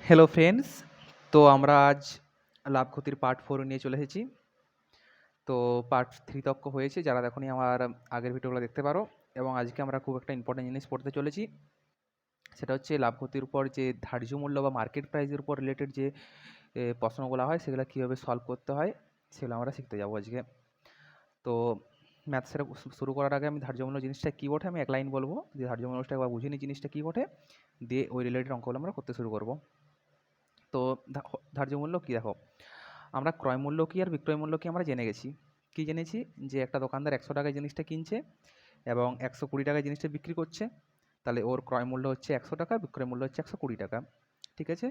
Hello friends, তো আমরা আজ লাভ ক্ষতির পার্ট 4 নিয়ে চলে এসেছি। তো পার্ট 3 তক হয়েছে, যারা দেখোনি আমার আগের ভিডিওগুলো দেখতে পারো। এবং আজকে আমরা খুব একটা ইম্পর্টেন্ট জিনিস পড়তে চলেছি, সেটা হচ্ছে লাভ ক্ষতির উপর যে ধার্য মূল্য বা মার্কেট প্রাইসের উপর রিলেটেড যে প্রশ্নগুলো হয় সেগুলো কীভাবে সলভ করতে হয় সেগুলো আমরা শিখতে যাবো আজকে। তো ম্যাথসের শুরু করার আগে আমি ধার্য মূল্য জিনিসটা কী ওঠে আমি এক লাইন বলবো, যে ধার্য মূল্যটা একবার বুঝে নিই জিনিসটা কী ওঠে, দিয়ে ওই রিলেটেড অঙ্কগুলো আমরা করতে শুরু করবো। তো ধার্য মূল্য কী, দেখো আমরা ক্রয় মূল্য কী আর বিক্রয় মূল্য কী আমরা জেনে গেছি। কী জেনেছি? যে একটা দোকানদার 100 টাকায় জিনিসটা কিনছে এবং 120 টাকায় জিনিসটা বিক্রি করছে, তাহলে ওর ক্রয় মূল্য হচ্ছে 100 টাকা, বিক্রয় মূল্য হচ্ছে 120 টাকা। ঠিক আছে,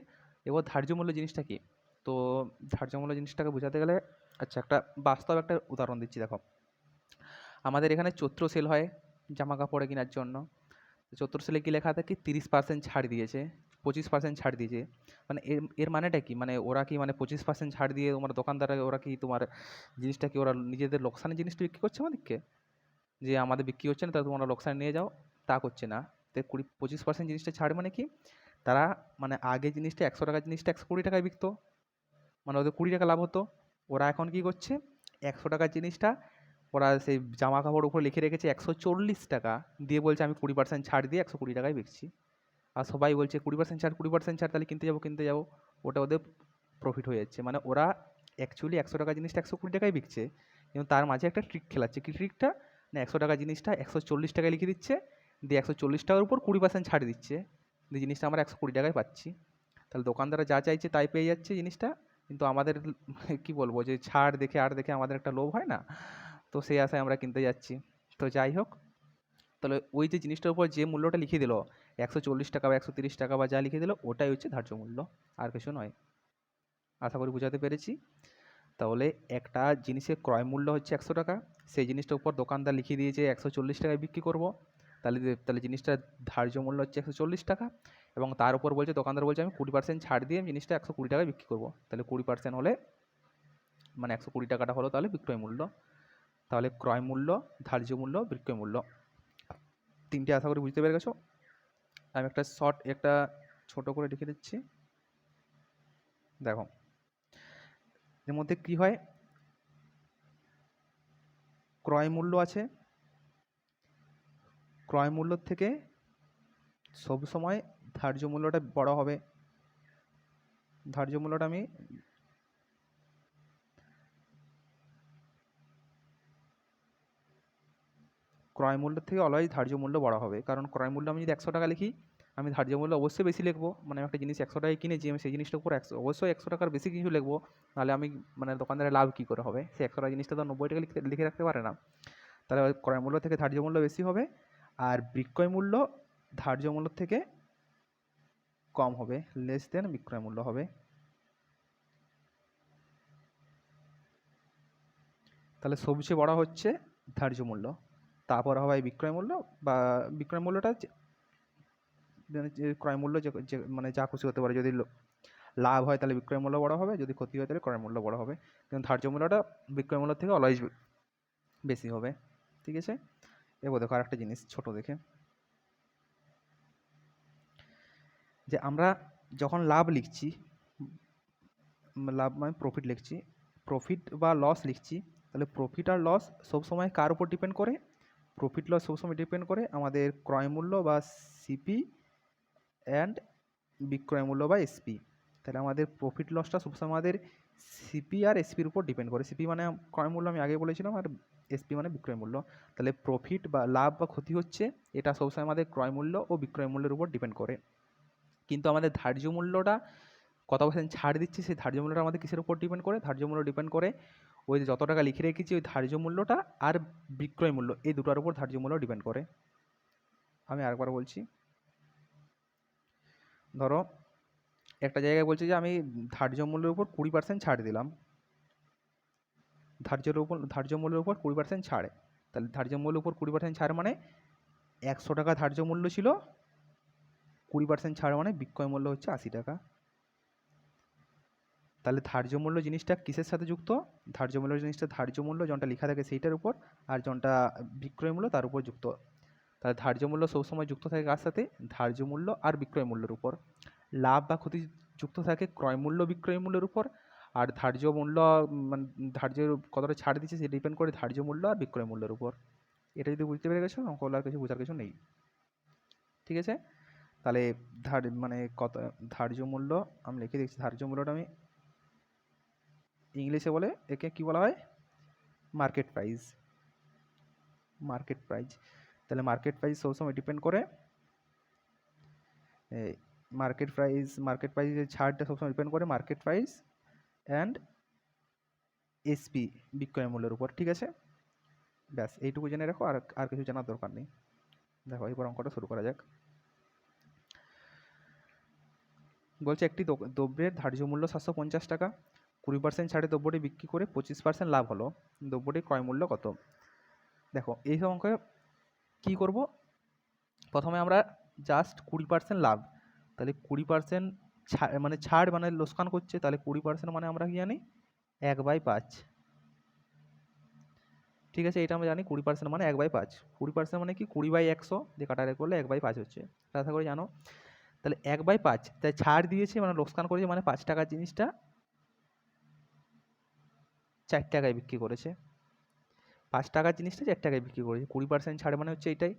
এবার ধার্য মূল্য জিনিসটা কী? তো ধার্য মূল্য জিনিসটাকে বোঝাতে গেলে আচ্ছা একটা বাস্তব একটা উদাহরণ দিচ্ছি। দেখো আমাদের এখানে চৈত্র সেল হয় জামা কাপড়ে কেনার জন্য। চৈত্র সেলে কী লেখা থাকে? 30% ছাড় দিয়েছে, 25% ছাড় দিয়েছে। মানে এর এর মানেটা কি? মানে ওরা কি মানে 25% ছাড় দিয়ে তোমার দোকানদাররা ওরা কি তোমার জিনিসটা কি ওরা নিজেদের লোকসানের জিনিসটা বিক্রি করছে আমাদেরকে? যে আমাদের বিক্রি হচ্ছে না তাহলে তোমরা লোকসানে নিয়ে যাও, তা করছে না। তো 25% জিনিসটা ছাড় মানে কি? তারা মানে আগে জিনিসটা 100 টাকার জিনিসটা 120 টাকায় বিকতো, মানে ওদের 20 টাকা লাভ হতো। ওরা এখন কি করছে? 100 টাকার জিনিসটা ওরা সেই জামা কাপড় উপরে লিখে রেখেছে 140 টাকা, দিয়ে বলছে আমি 20% ছাড় দিয়ে 120 টাকায় বিকছি। আর সবাই বলছে 20% ছাড়, 20% ছাড়, তাহলে কিনতে যাবো। ওটা ওদের প্রফিট হয়ে যাচ্ছে। মানে ওরা অ্যাকচুয়ালি 100 টাকার জিনিসটা 120 টাকায় বিকছে, কিন্তু তার মাঝে একটা ট্রিক খেলাচ্ছে। কি ট্রিকটা? না 100 টাকার জিনিসটা 140 টাকায় লিখে দিচ্ছে, দিয়ে 140 টাকার উপর 20% ছাড় দিচ্ছে, দিয়ে জিনিসটা আমরা 120 টাকায় পাচ্ছি। তাহলে দোকানদাররা যা চাইছে তাই পেয়ে যাচ্ছে জিনিসটা, কিন্তু আমাদের কি বলবো, যে ছাড় দেখে আর দেখে আমাদের একটা লোভ হয় না, তো সেই আশায় আমরা কিনতে যাচ্ছি। তো যাই হোক, তাহলে ওই যে জিনিসটার উপর যে মূল্যটা লিখে দিল 140 টাকা বা 130 টাকা বা যা লিখে দিল, ওটাই হচ্ছে ধার্য মূল্য, আর কিছু নয়। আশা করি বোঝাতে পেরেছি। তাহলে একটা জিনিসের ক্রয় মূল্য হচ্ছে 100 টাকা, সেই জিনিসটার উপর দোকানদার লিখে দিয়েছে 140 টাকায় বিক্রি করব, তাহলে তাহলে জিনিসটার ধার্য মূল্য হচ্ছে 140 টাকা, এবং তার উপর বলছে দোকানদার বলছে আমি 20% ছাড় দিয়ে জিনিসটা 120 টাকায় বিক্রি করব, তাহলে 20% হলে মানে 120 টাকাটা হলো তাহলে বিক্রয় মূল্য। তাহলে ক্রয় মূল্য, ধার্য মূল্য, বিক্রয় মূল্য, তিনটে আশা করি বুঝতে পেরে গেছো। আমি একটা ছোট করে লিখে দিচ্ছি। দেখো এর মধ্যে কি হয়, ক্রয় মূল্য আছে, ক্রয় মূল্য থেকে সবসময় ধার্য মূল্যটা বড় হবে। ধার্য মূল্যটা আমি ক্রয় মূল্যের থেকে অলওয়েজ ধার্য মূল্য বড় হবে, কারণ ক্রয় মূল্য আমি যদি 100 টাকা লিখি, আমি ধার্য মূল্য অবশ্যই বেশি লিখবো। মানে একটা জিনিস 100 টাকায় কিনেছি, আমি সেই জিনিসটার উপর অবশ্যই 100 টাকার বেশি কিছু লিখবো, নাহলে আমি মানে দোকানদারের লাভ কী করে হবে? সেই 100 টাকা জিনিসটা তো 90 টাকা লিখে রাখতে পারে না। তাহলে ক্রয় মূল্য থেকে ধার্য মূল্য বেশি হবে, আর বিক্রয় মূল্য ধার্য মূল্য থেকে কম হবে, লেস দেন বিক্রয় মূল্য হবে। তাহলে সবচেয়ে বড় হচ্ছে ধার্য মূল্য, তারপর হবে বিক্রয় মূল্য, বা বিক্রয় মূল্যটা যে ক্রয় মূল্য যে মানে যা খুশি হতে পারে। যদি লাভ হয় তাহলে বিক্রয় মূল্য বড় হবে, যদি ক্ষতি হয় তাহলে ক্রয় মূল্য বড় হবে, কিন্তু ধার্য মূল্যটা বিক্রয় মূল্য থেকে অলওয়েজ বেশি হবে। ঠিক আছে, এবার দেখো আরেকটা জিনিস ছোট দেখে, যে আমরা যখন লাভ লিখছি, লাভ মানে প্রফিট লিখছি, প্রফিট বা লস লিখছি, তাহলে প্রফিট আর লস সবসময় কার উপর ডিপেন্ড করে? প্রফিট লস সবসময় ডিপেন্ড করে আমাদের ক্রয় মূল্য বা সিপি অ্যান্ড বিক্রয় মূল্য বা এসপি। তাহলে আমাদের প্রফিট লসটা সবসময় আমাদের সিপি আর এসপির উপর ডিপেন্ড করে। সিপি মানে ক্রয় মূল্য আমি আগে বলেছিলাম, আর এসপি মানে বিক্রয় মূল্য। তাহলে প্রফিট বা লাভ বা ক্ষতি হচ্ছে, এটা সবসময় আমাদের ক্রয় মূল্য ও বিক্রয় মূল্যের উপর ডিপেন্ড করে। কিন্তু আমাদের ধার্য মূল্যটা কত পার্সেন্ট ছাড় দিচ্ছি, সেই ধার্য মূল্যটা আমাদের কিসের উপর ডিপেন্ড করে? ধার্য মূল্য ডিপেন্ড করে ওই যে যত টাকা লিখে রেখেছি ওই ধার্য মূল্যটা আর বিক্রয় মূল্য, এই দুটোর উপর ধার্য মূল্য ডিপেন্ড করে। আমি আরেকবার বলছি, ধরো একটা জায়গায় বলছে যে আমি ধার্য মূল্যের উপর 20% ছাড় দিলাম, ধার্য মূল্যের উপর 20% ছাড়ে, তাহলে ধার্য মূল্যের উপর 20% ছাড় মানে 100 টাকা ধার্য মূল্য ছিল, 20% ছাড় মানে বিক্রয় মূল্য হচ্ছে 80 টাকা। তাহলে ধার্য মূল্য জিনিসটা কিসের সাথে যুক্ত? ধার্য মূল্য জিনিসটা ধার্য মূল্য যেটা লেখা থাকে সেইটার উপর, আর যেটা বিক্রয় মূল্য তার উপর যুক্ত। তাহলে ধার্য মূল্য সবসময় যুক্ত থাকে কার সাথে? ধার্য মূল্য আর বিক্রয় মূল্যের উপর। লাভ বা ক্ষতি যুক্ত থাকে ক্রয় মূল্য বিক্রয় মূল্যের উপর, আর ধার্য মূল্য মানে ধার্য কতটা ছাড় দিচ্ছে সেটা ডিপেন্ড করে ধার্য মূল্য আর বিক্রয় মূল্যের উপর। এটা যদি বুঝতে পেরে গেছো, অঙ্কগুলো আর কিছু বোঝার কিছু নেই। ঠিক আছে, তাহলে মানে কত ধার্য মূল্য আমি লিখে দিচ্ছি। ধার্য মূল্যটা আমি ইংলিশে বলে একে কি বলা হয়, মার্কেট প্রাইস। মার্কেট প্রাইস, তাহলে মার্কেট প্রাইস সবসময় ডিপেন্ড করে মার্কেট প্রাইসের ছাড়টা সবসময় ডিপেন্ড করে মার্কেট প্রাইস অ্যান্ড এসপি বিক্রয় মূল্যের উপর। ঠিক আছে, ব্যাস এইটুকু জেনে রাখো, আর কিছু জানার দরকার নেই। দেখো এবার অঙ্কটা শুরু করা যাক। বলছে একটি দ্রব্যের ধার্য মূল্য 750 টাকা, 20% ছাড়ে দ্রব্যটি বিক্রি করে 25% লাভ হলো, দ্রব্যটির ক্রয় মূল্য কত? দেখো এইসব অঙ্কে কী করব, প্রথমে আমরা জাস্ট 20% লাভ, তাহলে 20% মানে ছাড় মানে লোকসান করছে, তাহলে 20% মানে আমরা কি জানি 1/5। ঠিক আছে, এটা আমরা জানি 20% মানে 1/5। 20% মানে কি 20/100 দিয়ে কাটারে করলে 1/5 হচ্ছে, আশা করি জানো। তাহলে 1/5, তাই ছাড় দিয়েছে মানে লোকসান করেছে, মানে 5 টাকার জিনিসটা 4 টাকায় বিক্রি করেছে। 5 টাকার জিনিসটা 4 টাকায় বিক্রি করেছে। 20% ছাড় মানে হচ্ছে এটাই।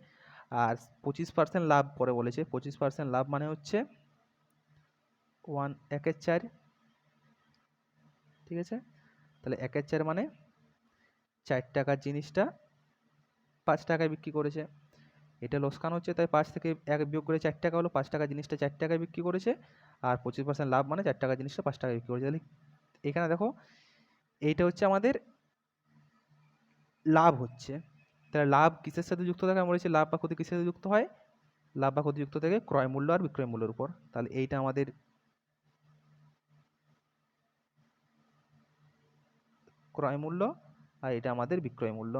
আর 25% লাভ পরে বলেছে, 25% লাভ মানে হচ্ছে 1/4। ঠিক আছে, তাহলে 1/4 মানে 4 টাকার জিনিসটা 5 টাকায় বিক্রি করেছে। এটা লোকসান হচ্ছে, তাই 5 থেকে 1 বিয়োগ করে 4 টাকা হলো, 5 টাকার জিনিসটা 4 টাকায় বিক্রি করেছে। আর 25% লাভ মানে 4 টাকার জিনিসটা 5 টাকায় বিক্রি করেছে। তাহলে এখানে দেখো এইটা হচ্ছে আমাদের লাভ হচ্ছে। তাহলে লাভ কিসের সাথে যুক্ত থাকে, আমরা বলেছি লাভ বা ক্ষতি কিসের সাথে যুক্ত হয়, লাভ বা ক্ষতি যুক্ত থাকে ক্রয় মূল্য আর বিক্রয় মূল্যের উপর। তাহলে এইটা আমাদের ক্রয় মূল্য আর এটা আমাদের বিক্রয় মূল্য।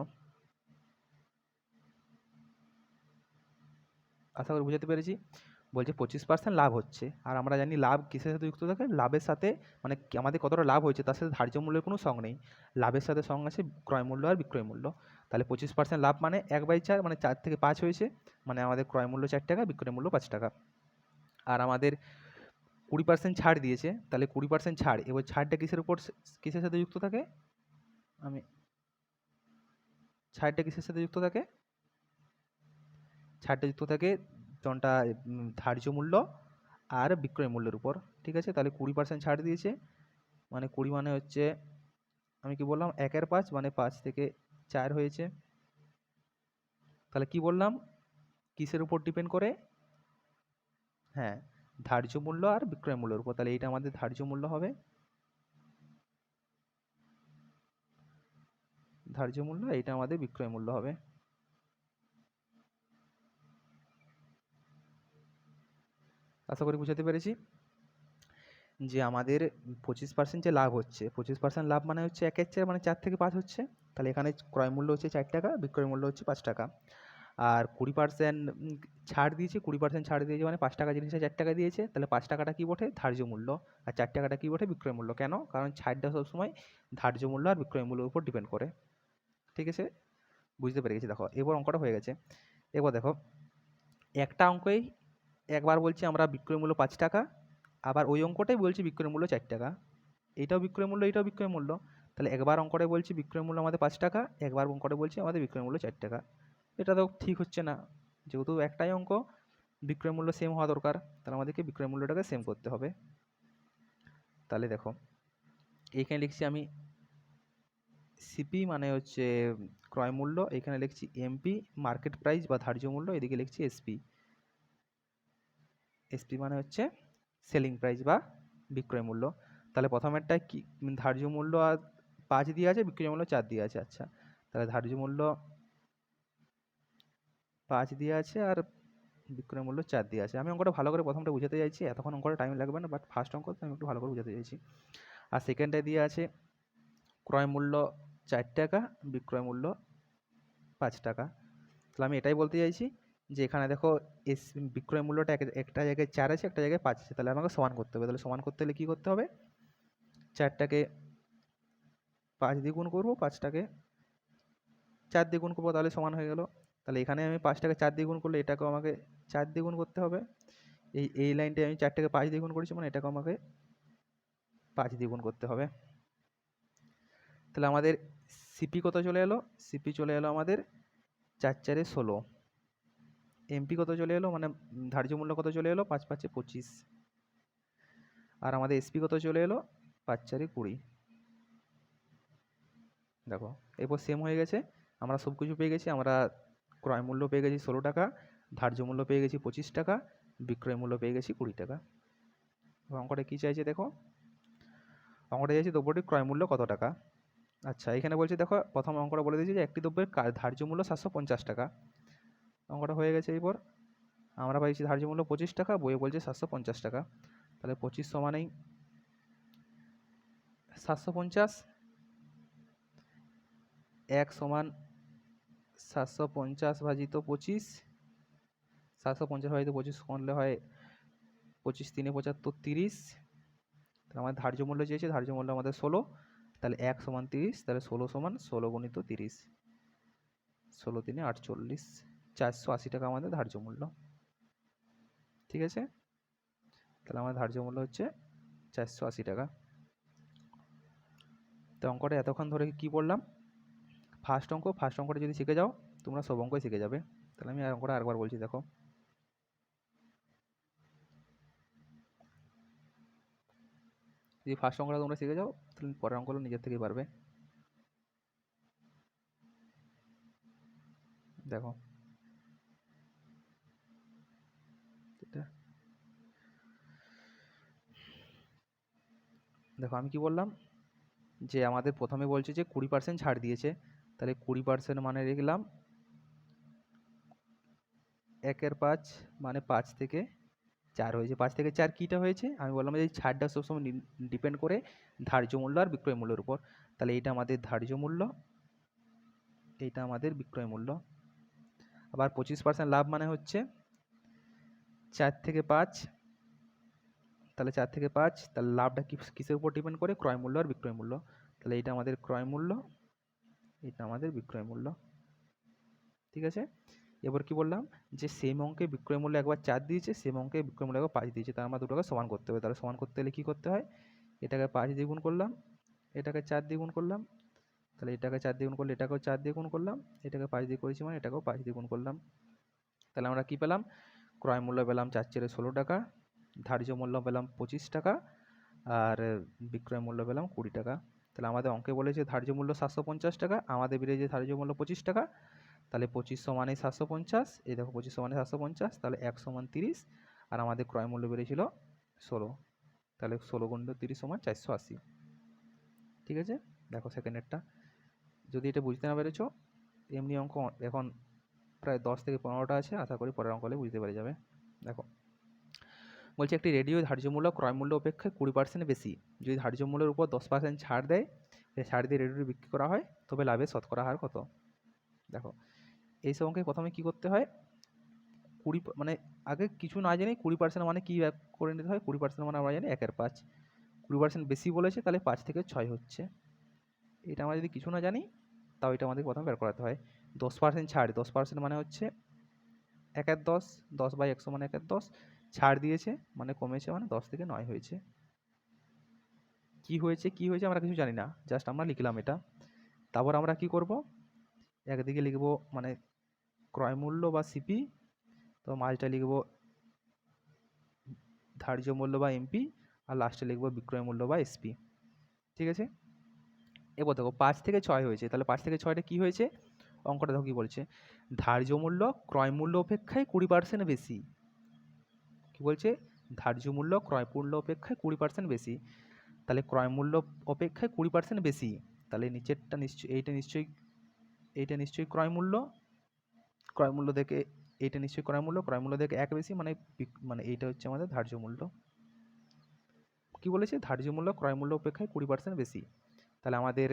আশা করি বুঝাতে পেরেছি। বলছে 25% লাভ হচ্ছে, আর আমরা জানি লাভ কিসের সাথে যুক্ত থাকে, লাভের সাথে মানে আমাদের কতটা লাভ হয়েছে তার সাথে ধার্য মূল্যের কোনো সঙ্গ নেই। লাভের সাথে সঙ্গ আছে ক্রয় মূল্য আর বিক্রয় মূল্য। তাহলে 25% লাভ মানে 1/4, মানে 4 থেকে 5 হয়েছে, মানে আমাদের ক্রয় মূল্য 4 টাকা, বিক্রয় মূল্য 5 টাকা। আর আমাদের 20% ছাড় দিয়েছে, তাহলে 20% ছাড়, এবার ছাড়টা কিসের উপর কিসের সাথে যুক্ত থাকে, আমি ছাড়টা কিসের সাথে যুক্ত থাকে, ছাড়টা যুক্ত থাকে কোনটা ধার্য মূল্য আর বিক্রয় মূল্যের উপর। ঠিক আছে, তাহলে 20% ছাড় দিয়েছে, মানে 20 মানে হচ্ছে আমি কি বললাম 1/5, মানে 5 থেকে 4 হয়েছে। তাহলে কি বললাম, কিসের উপর ডিপেন্ড করে, হ্যাঁ ধার্য মূল্য আর বিক্রয় মূল্যের উপর। তাহলে এইটা আমাদের ধার্য মূল্য হবে, ধার্য মূল্য, এইটা আমাদের বিক্রয় মূল্য হবে। আশা করি বুঝাতে পেরেছি। যে আমাদের 25% যে লাভ হচ্ছে, 25% লাভ মানে হচ্ছে 1/4, মানে 4 থেকে 5 হচ্ছে। তাহলে এখানে ক্রয় মূল্য হচ্ছে 4 টাকা, বিক্রয় মূল্য হচ্ছে 5 টাকা। আর 20% ছাড় দিয়েছে, 20% ছাড় দিয়েছে মানে 5 টাকা জিনিসটা 4 টাকা দিয়েছে, তাহলে 5 টাকাটা কী বটে, ধার্য মূল্য, আর 4 টাকাটা কী বটে, বিক্রয় মূল্য। কেন, কারণ ছাড়টা সবসময় ধার্য মূল্য আর বিক্রয় মূল্যের উপর ডিপেন্ড করে। ঠিক আছে, বুঝতে পেরে গেছি। দেখো এবার অঙ্কটা হয়ে গেছে। এবার দেখো একটা অঙ্কেই একবার বলছি আমরা বিক্রয় মূল্য 5 টাকা, আবার ওই অঙ্কটাই বলছি বিক্রয় মূল্য 4 টাকা, এইটাও বিক্রয় মূল্য, এইটাও বিক্রয় মূল্য। তাহলে একবার অঙ্কটায় বলছি বিক্রয় মূল্য আমাদের 5 টাকা, একবার অঙ্কটা বলছি আমাদের বিক্রয় মূল্য 4 টাকা। এটা তো ঠিক হচ্ছে না, যেহেতু একটাই অঙ্ক, বিক্রয় মূল্য সেম হওয়া দরকার, তাহলে আমাদেরকে বিক্রয় মূল্যটাকে সেম করতে হবে। তাহলে দেখো এইখানে লিখছি আমি সিপি মানে হচ্ছে ক্রয় মূল্য, এখানে লিখছি এমপি মার্কেট প্রাইস বা ধার্য মূল্য, এদিকে লিখছি এসপি। এসপি মানে হচ্ছে সেলিং প্রাইস বা বিক্রয় মূল্য। তাহলে প্রথমেরটা কি, ধার্য মূল্য আর 5 দিয়ে আছে, বিক্রয় মূল্য 4 দিয়ে আছে। আচ্ছা, তাহলে ধার্য মূল্য 5 দিয়ে আছে আর বিক্রয় মূল্য 4 দিয়ে আছে। আমি অঙ্কটা ভালো করে প্রথমটা বুঝাতে চাইছি, এতক্ষণ অঙ্কটা টাইম লাগবে না, বাট ফার্স্ট অঙ্ক আমি একটু ভালো করে বুঝাতে চাইছি। আর সেকেন্ডটায় দিয়ে আছে ক্রয় মূল্য 4 টাকা, বিক্রয় মূল্য 5 টাকা। তাহলে আমি এটাই বলতে চাইছি যে এখানে দেখো বিক্রয় মূল্যটা একটা জায়গায় 4 আছে, একটা জায়গায় 5 আছে, তাহলে আমাকে সমান করতে হবে। তাহলে সমান করতে হলে কী করতে হবে, 4টাকে 5 দিয়ে গুণ করবো, 5টাকে 4 দিয়ে গুণ করবো, তাহলে সমান হয়ে গেল। তাহলে এখানে আমি 5টাকে 4 দিয়ে গুণ করলে এটাকেও আমাকে 4 দিয়ে গুণ করতে হবে, এই লাইনটায় আমি 4টাকে 5 দিয়ে গুণ করেছি, মানে এটাকে আমাকে 5 দিয়ে গুণ করতে হবে। তাহলে আমাদের সিপি কত চলে এলো? সিপি চলে এলো আমাদের 4 4 এ 16। এমপি কত চলে এলো, মানে ধার্য মূল্য কত চলে এলো? 5 5 এ 25। আর আমাদের এসপি কত চলে এলো? 5 4 এ 20। দেখো এরপর সেম হয়ে গেছে, আমরা সব কিছু পেয়ে গেছি। আমরা ক্রয় মূল্য পেয়ে গেছি 16 টাকা, ধার্য মূল্য পেয়ে গেছি 25 টাকা, বিক্রয় মূল্য পেয়ে গেছি 20 টাকা। অঙ্কটা কী চাইছে দেখো, অঙ্কটা চাইছে দ্রব্যটির ক্রয় মূল্য কত টাকা। আচ্ছা, এখানে বলছে দেখো, প্রথম অঙ্কটা বলে দিয়েছে যে একটি দ্রব্যের ধার্য মূল্য 750 টাকা। অঙ্কটা হয়ে গেছে। এরপর আমরা পাইছি ধার্য মূল্য 25 টাকা, বইয়ে বলছে 750 টাকা। তাহলে 25 সমানেই 750, 1 সমান 750 ভাজিত 25, 750 ভাজিত 25 করলে হয় 25 3 75 30। তাহলে আমাদের ধার্য মূল্য চেয়েছে, ধার্য মূল্য আমাদের 16। তাহলে 1 সমান 30, তাহলে 16 সমান 16 গুণিত 30, 16 3 48, 480 টাকা আমাদের ধার্য মূল্য। ঠিক আছে, তাহলে আমার ধার্য মূল্য হচ্ছে 480 টাকা। তো অঙ্কটা এতক্ষণ ধরে কি বললাম, ফার্স্ট অঙ্কটা যদি শিখে যাও তোমরা সব অঙ্কই শিখে যাবে। তাহলে আমি অঙ্কটা আরেকবার বলছি, দেখো যদি ফার্স্ট অঙ্কটা তোমরা শিখে যাও তাহলে পরের অঙ্কগুলো নিজের থেকেই পারবে। দেখো দেখো আমি কি বললাম, যে আমাদের প্রথমে বলছে যে 20% ছাড় দিয়েছে। তাহলে 20% মানে লিখলাম 1/5, মানে 5 থেকে 4 হয়েছে। 5 থেকে 4 কীটা হয়েছে, আমি বললাম যে ছাড়টা সবসময় ডিপেন্ড করে ধার্য মূল্য আর বিক্রয় মূল্যের উপর। তাহলে এইটা আমাদের ধার্য মূল্য, এইটা আমাদের বিক্রয় মূল্য। আবার 25% লাভ মানে হচ্ছে 4 থেকে 5, তাহলে 4 থেকে 5, তাহলে লাভটা কিসের উপর ডিপেন্ড করে? ক্রয় মূল্য আর বিক্রয় মূল্য। তাহলে এইটা আমাদের ক্রয় মূল্য, এটা আমাদের বিক্রয় মূল্য। ঠিক আছে, এবার কি বললাম, যে সেম অঙ্কে বিক্রয় মূল্য একবার 4 দিয়েছে, সেম অঙ্কে বিক্রয় মূল্য একবার 5 দিয়েছে, তার আমরা দুটোকে সমান করতে হবে। তাহলে সমান করতে হলে কী করতে হয়, এটাকে 5 দিয়ে গুণ করলাম, এটাকে 4 দিয়ে গুণ করলাম, তাহলে এটাকে 4 দিয়ে গুণ করলে এটাকেও 4 দিয়ে গুণ করলাম, এটাকে 5 দিয়ে করেছি মানে এটাকেও 5 দিয়ে গুণ করলাম। তাহলে আমরা কি পেলাম, ক্রয় মূল্য পেলাম 4 4 16 টাকা, ধার্য মূল্য পেলাম 25 টাকা, আর বিক্রয় মূল্য পেলাম 20 টাকা। তাহলে আমাদের অঙ্কে বলেছে ধার্য মূল্য 750 টাকা, আমাদের বেরিয়েছে ধার্য মূল্য 25 টাকা। তাহলে 25 সমানে 750, এই দেখো 25 সমানে 750, তাহলে 1 সমান 30, আর আমাদের ক্রয় মূল্য বেরিয়েছিল 16। তাহলে 16 গুণ 30 সমান 480। ঠিক আছে, দেখো সেকেন্ডেরটা। যদি এটা বুঝতে না পেরেছো, এমনি অঙ্ক এখন প্রায় 10 থেকে 15টা আছে, আশা করি পরের অঙ্ক হলে বুঝতে পেরে যাবে। দেখো বলছে একটি রেডিও ধার্য মূল্য ক্রয় মূল্য অপেক্ষায় 20% বেশি, যদি ধার্য মূল্যের উপর 10% ছাড় দেয়, ছাড় দিয়ে রেডিওটি বিক্রি করা হয়, তবে লাভের শতকরা হার কত। দেখো এই সব অঙ্কে প্রথমে কী করতে হয়, 20 মানে আগে কিছু না জেনে 20% মানে কী করে নিতে হয়। 20% মানে আমরা জানি 1/5, 20% বেশি বলেছে তাহলে 5 থেকে 6 হচ্ছে। এটা আমরা যদি কিছু না জানি তাও এটা আমাদের প্রথমে বের করাতে হয়। 10% ছাড়, 10% মানে হচ্ছে 1/10, 10/100 মানে 1/10, ছাড় দিয়েছে মানে কমেছে, মানে 10 থেকে 9 হয়েছে। কি হয়েছে আমরা কিছু জানি না, জাস্ট আমরা লিখলাম এটা। তারপর আমরা কি করব, একদিকে লিখব মানে ক্রয় মূল্য বা সিপি, তো মাঝটা লিখব ধার্য মূল্য বা এমপি, আর লাস্টে লিখব বিক্রয় মূল্য বা এসপি। ঠিক আছে, এবার দেখো 5 থেকে 6 হয়েছে, তাহলে 5 থেকে 6টা কী হয়েছে, অঙ্কটা দেখো কী বলছে, ধার্য মূল্য ক্রয় মূল্য অপেক্ষায় 20% বেশি। কি বলছে, ধার্য মূল্য ক্রয় মূল্য অপেক্ষায় 20% বেশি। তাহলে ক্রয় মূল্য অপেক্ষায় 20% বেশি, তাহলে নিচেরটা নিশ্চয়ই, এইটা নিশ্চয়ই ক্রয় মূল্য, ক্রয় মূল্য থেকে এইটা নিশ্চয়ই ক্রয় মূল্য, ক্রয় মূল্য থেকে 1 বেশি, মানে মানে এইটা হচ্ছে আমাদের ধার্য মূল্য। কি বলেছে, ধার্য মূল্য ক্রয় মূল্য অপেক্ষায় 20% বেশি। তাহলে আমাদের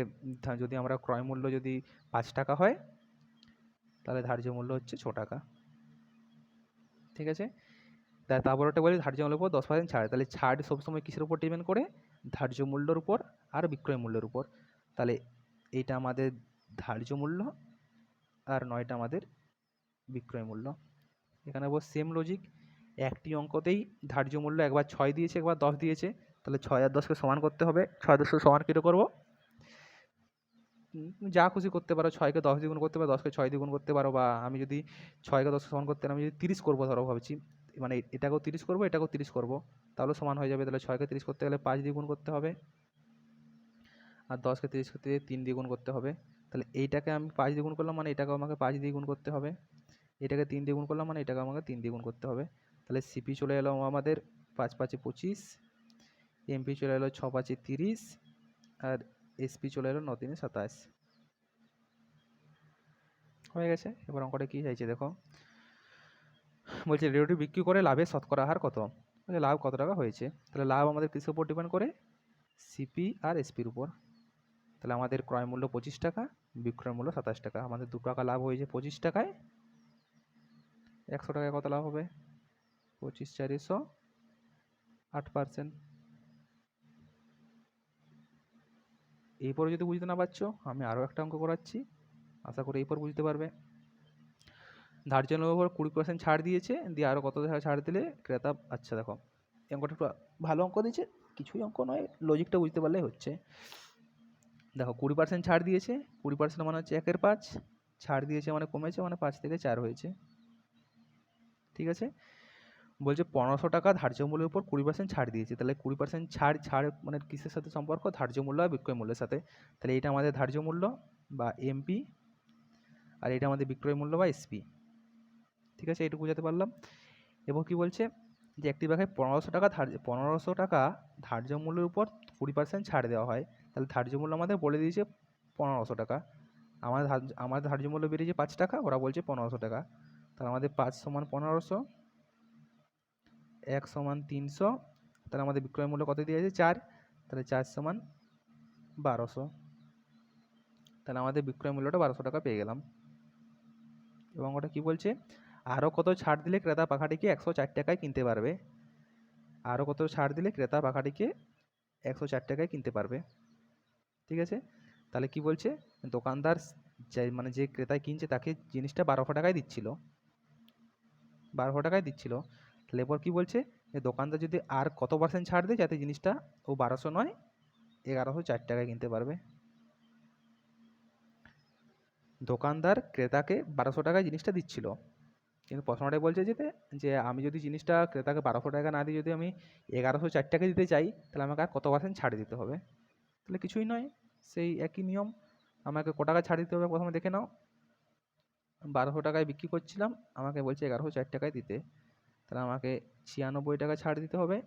যদি আমরা ক্রয় মূল্য যদি 5 টাকা হয়, তাহলে ধার্য মূল্য হচ্ছে 6 টাকা। ঠিক আছে, তারপর ওটা বলি ধার্য মূল্যের উপর 10% ছাড়, তাহলে ছাড় সবসময় কিসের উপর ডিপেন্ড করে, ধার্য মূল্যের উপর আর বিক্রয় মূল্যের উপর। তাহলে এইটা আমাদের ধার্য মূল্য, আর 9টা আমাদের বিক্রয় মূল্য। এখানে বস সেম লজিক, একটি অঙ্কতেই ধার্য মূল্য একবার 6 দিয়েছে, একবার 10 দিয়েছে, তাহলে 6 আর 10কে সমান করতে হবে। 6 10 সমান কেটে করবো, যা খুশি করতে পারো, 6কে 10 দিয়ে গুণ করতে পারো, 10কে 6 দিয়ে গুণ করতে পারো, বা আমি যদি 6কে 10 সমান করতে আমি যদি 30 করবো ধরো ভাবছি, মানে এটাকেও 30 করবো, এটাকেও 30 করবো, তাহলে সমান হয়ে যাবে। তাহলে 6কে 30 করতে গেলে 5 দিয়ে গুণ করতে হবে, আর 10কে 30 করতে গেলে 3 দিয়ে গুণ করতে হবে। তাহলে এইটাকে আমি 5 দিয়ে গুণ করলাম, মানে এটাকেও আমাকে 5 দিয়ে গুণ করতে হবে। এটাকে 3 দিয়ে গুণ করলাম, মানে এটাকে আমাকে 3 দিয়ে গুণ করতে হবে। তাহলে সিপি চলে এলো আমাদের 5 5 25, এমপি চলে এলো 6 5 30, আর এসপি চলে এলো 9 3 27। হয়ে গেছে। এবার অঙ্কটা কী চাইছে দেখো, বলছে রেডিওটি বিক্রি করে লাভের শতকরা হার কত। লাভ কত টাকা হয়েছে, তাহলে লাভ আমাদের কিসের উপর ডিপেন্ড করে, সিপি আর এসপির উপর। তাহলে আমাদের ক্রয় মূল্য 25 টাকা, বিক্রয় মূল্য 27 টাকা, আমাদের 2 টাকা লাভ হয়েছে 25 টাকায়। 100 টাকায় কত লাভ হবে, 25 400, 8%। এরপরে যদি বুঝতে না পারছো, আমি আরও একটা অঙ্ক করাচ্ছি, আশা করি এরপর বুঝতে পারবে। ধার্য মূল্যের উপর 20% ছাড় দিয়েছে, দিয়ে আরও কত ছাড় দিলে ক্রেতা, আচ্ছা দেখো এই অঙ্কটা একটু ভালো অঙ্ক দিয়েছে, কিছুই অঙ্ক নয়, লজিকটা বুঝতে পারলেই হচ্ছে। দেখো 20% ছাড় দিয়েছে, 20% মানে হচ্ছে 1/5, ছাড় দিয়েছে মানে কমেছে, মানে 5 থেকে 4 হয়েছে, ঠিক আছে। বলছে 1500 টাকা ধার্য মূল্যের উপর 20% ছাড় দিয়েছে, তাহলে 20% ছাড় মানে কিসের সাথে সম্পর্ক, ধার্য মূল্য আর বিক্রয় মূল্যের সাথে। তাহলে এটা আমাদের ধার্য মূল্য বা এমপি, আর এটা আমাদের বিক্রয় মূল্য বা এসপি, ঠিক আছে, এইটুকু বুঝাতে পারলাম। এবং কি বলছে যে একটি ব্যাগে 1500 টাকা ধার্য মূল্যের উপর 20% ছাড় দেওয়া হয়, তাহলে ধার্য মূল্য আমাদের বলে দিয়েছে 1500 টাকা, আমাদের ধার্য মূল্য বেরিয়েছে 5 টাকা, ওরা বলছে 1500 টাকা। তাহলে আমাদের 5 সমান 1500, 1 সমান 300, তাহলে আমাদের বিক্রয় মূল্য কত দিয়েছে 4, তাহলে 4 সমান 1200, তাহলে আমাদের বিক্রয় মূল্যটা 1200 টাকা পেয়ে গেলাম। এবং ওটা কি বলছে, আরও কত ছাড় দিলে ক্রেতা পাখাটিকে 104 টাকায় কিনতে পারবে, আরও কত ছাড় দিলে ক্রেতা পাখাটিকে 104 টাকায় কিনতে পারবে, ঠিক আছে। তাহলে কি বলছে, দোকানদার মানে যে ক্রেতায় কিনছে তাকে জিনিসটা 1200 টাকায় দিচ্ছিল, 1200 টাকায় দিচ্ছিল। তাহলে এরপর কী বলছে, যে দোকানদার যদি আর কত % ছাড় দেয় যাতে জিনিসটা ও 1200 নয় 1104 টাকায় কিনতে পারবে। দোকানদার ক্রেতাকে 1200 টাকায় জিনিসটা দিচ্ছিল, কিন্তু প্রশ্নটাই বলছে যে আমি যদি জিনিসটা ক্রেতাকে 1200 টাকা না দিয়ে যদি আমি 1104 টাকা দিতে চাই, তাহলে আমাকে আর কত % ছাড় দিতে হবে। তাহলে কিছুই নয়, সেই একই নিয়ম, আমাকে কত টাকা ছাড় দিতে হবে প্রথমে দেখে নাও। 1200 টাকায় বিক্রি করছিলাম, আমাকে বলছে 1104 টাকায় দিতে, তাহলে আমাকে 96 টাকা ছাড় দিতে হবে।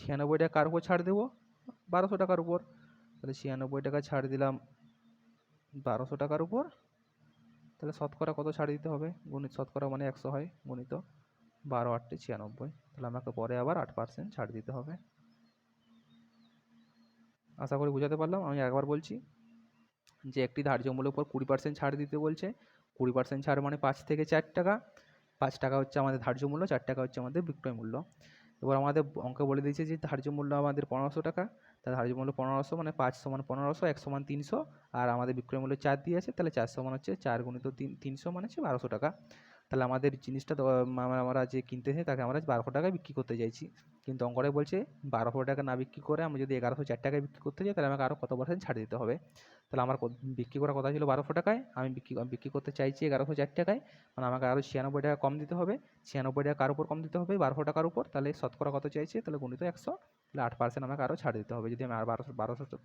96 টাকা কার উপর ছাড় দেবো, 1200 টাকার উপর, তাহলে 96 টাকা ছাড় দিলাম 1200 টাকার উপর, তাহলে শতকরা কত ছাড় দিতে হবে, গণিত শতকরা মানে 100 হয়, গণিত 12 8 96, তাহলে আমাকে পরে আবার 8% ছাড় দিতে হবে। আশা করি বুঝাতে পারলাম। আমি একবার বলছি, যে একটি ধার্য মূল্যের উপর 20% ছাড় দিতে বলছে, 20% ছাড় মানে 5 থেকে 4 টাকা, 5 টাকা হচ্ছে আমাদের ধার্য মূল্য, 4 টাকা হচ্ছে আমাদের বিক্রয় মূল্য। এবার আমাদের অঙ্কে বলে দিয়েছে যে ধার্য মূল্য আমাদের 1500 টাকা, তাহলে ধার্য মূল্য 1500 মানে 5 সমান 1500, 1 সমান 300, আর আমাদের বিক্রয় মূল্য 4 দিয়ে আছে, তাহলে 4 সমান হচ্ছে 4 গুণিত 300 মানে হচ্ছে 1200 টাকা। তাহলে আমাদের জিনিসটা আমরা যে কিনতেছি তাকে আমরা 1200 টাকায় বিক্রি করতে চাইছি, কিন্তু অঙ্কটাই বলছে 1200 টাকা না বিক্রি করে আমি যদি 1104 টাকায় বিক্রি করতে চাই, তাহলে আমাকে আরও কত % ছাড় দিতে হবে। তাহলে আমার বিক্রি করার কথা ছিল 1200 টাকায়, আমি বিক্রি করতে চাইছি 1104 টাকায়, মানে আমাকে আরও 96 টাকা কম দিতে হবে। 96 টাকা কার উপর কম দিতে হবে, 1200 টাকার উপর, তাহলে শতকরা কত চাইছে, তাহলে গুণিত 100, তাহলে 8% আমাকে আরও ছাড় দিতে হবে। যদি আমি আর 1200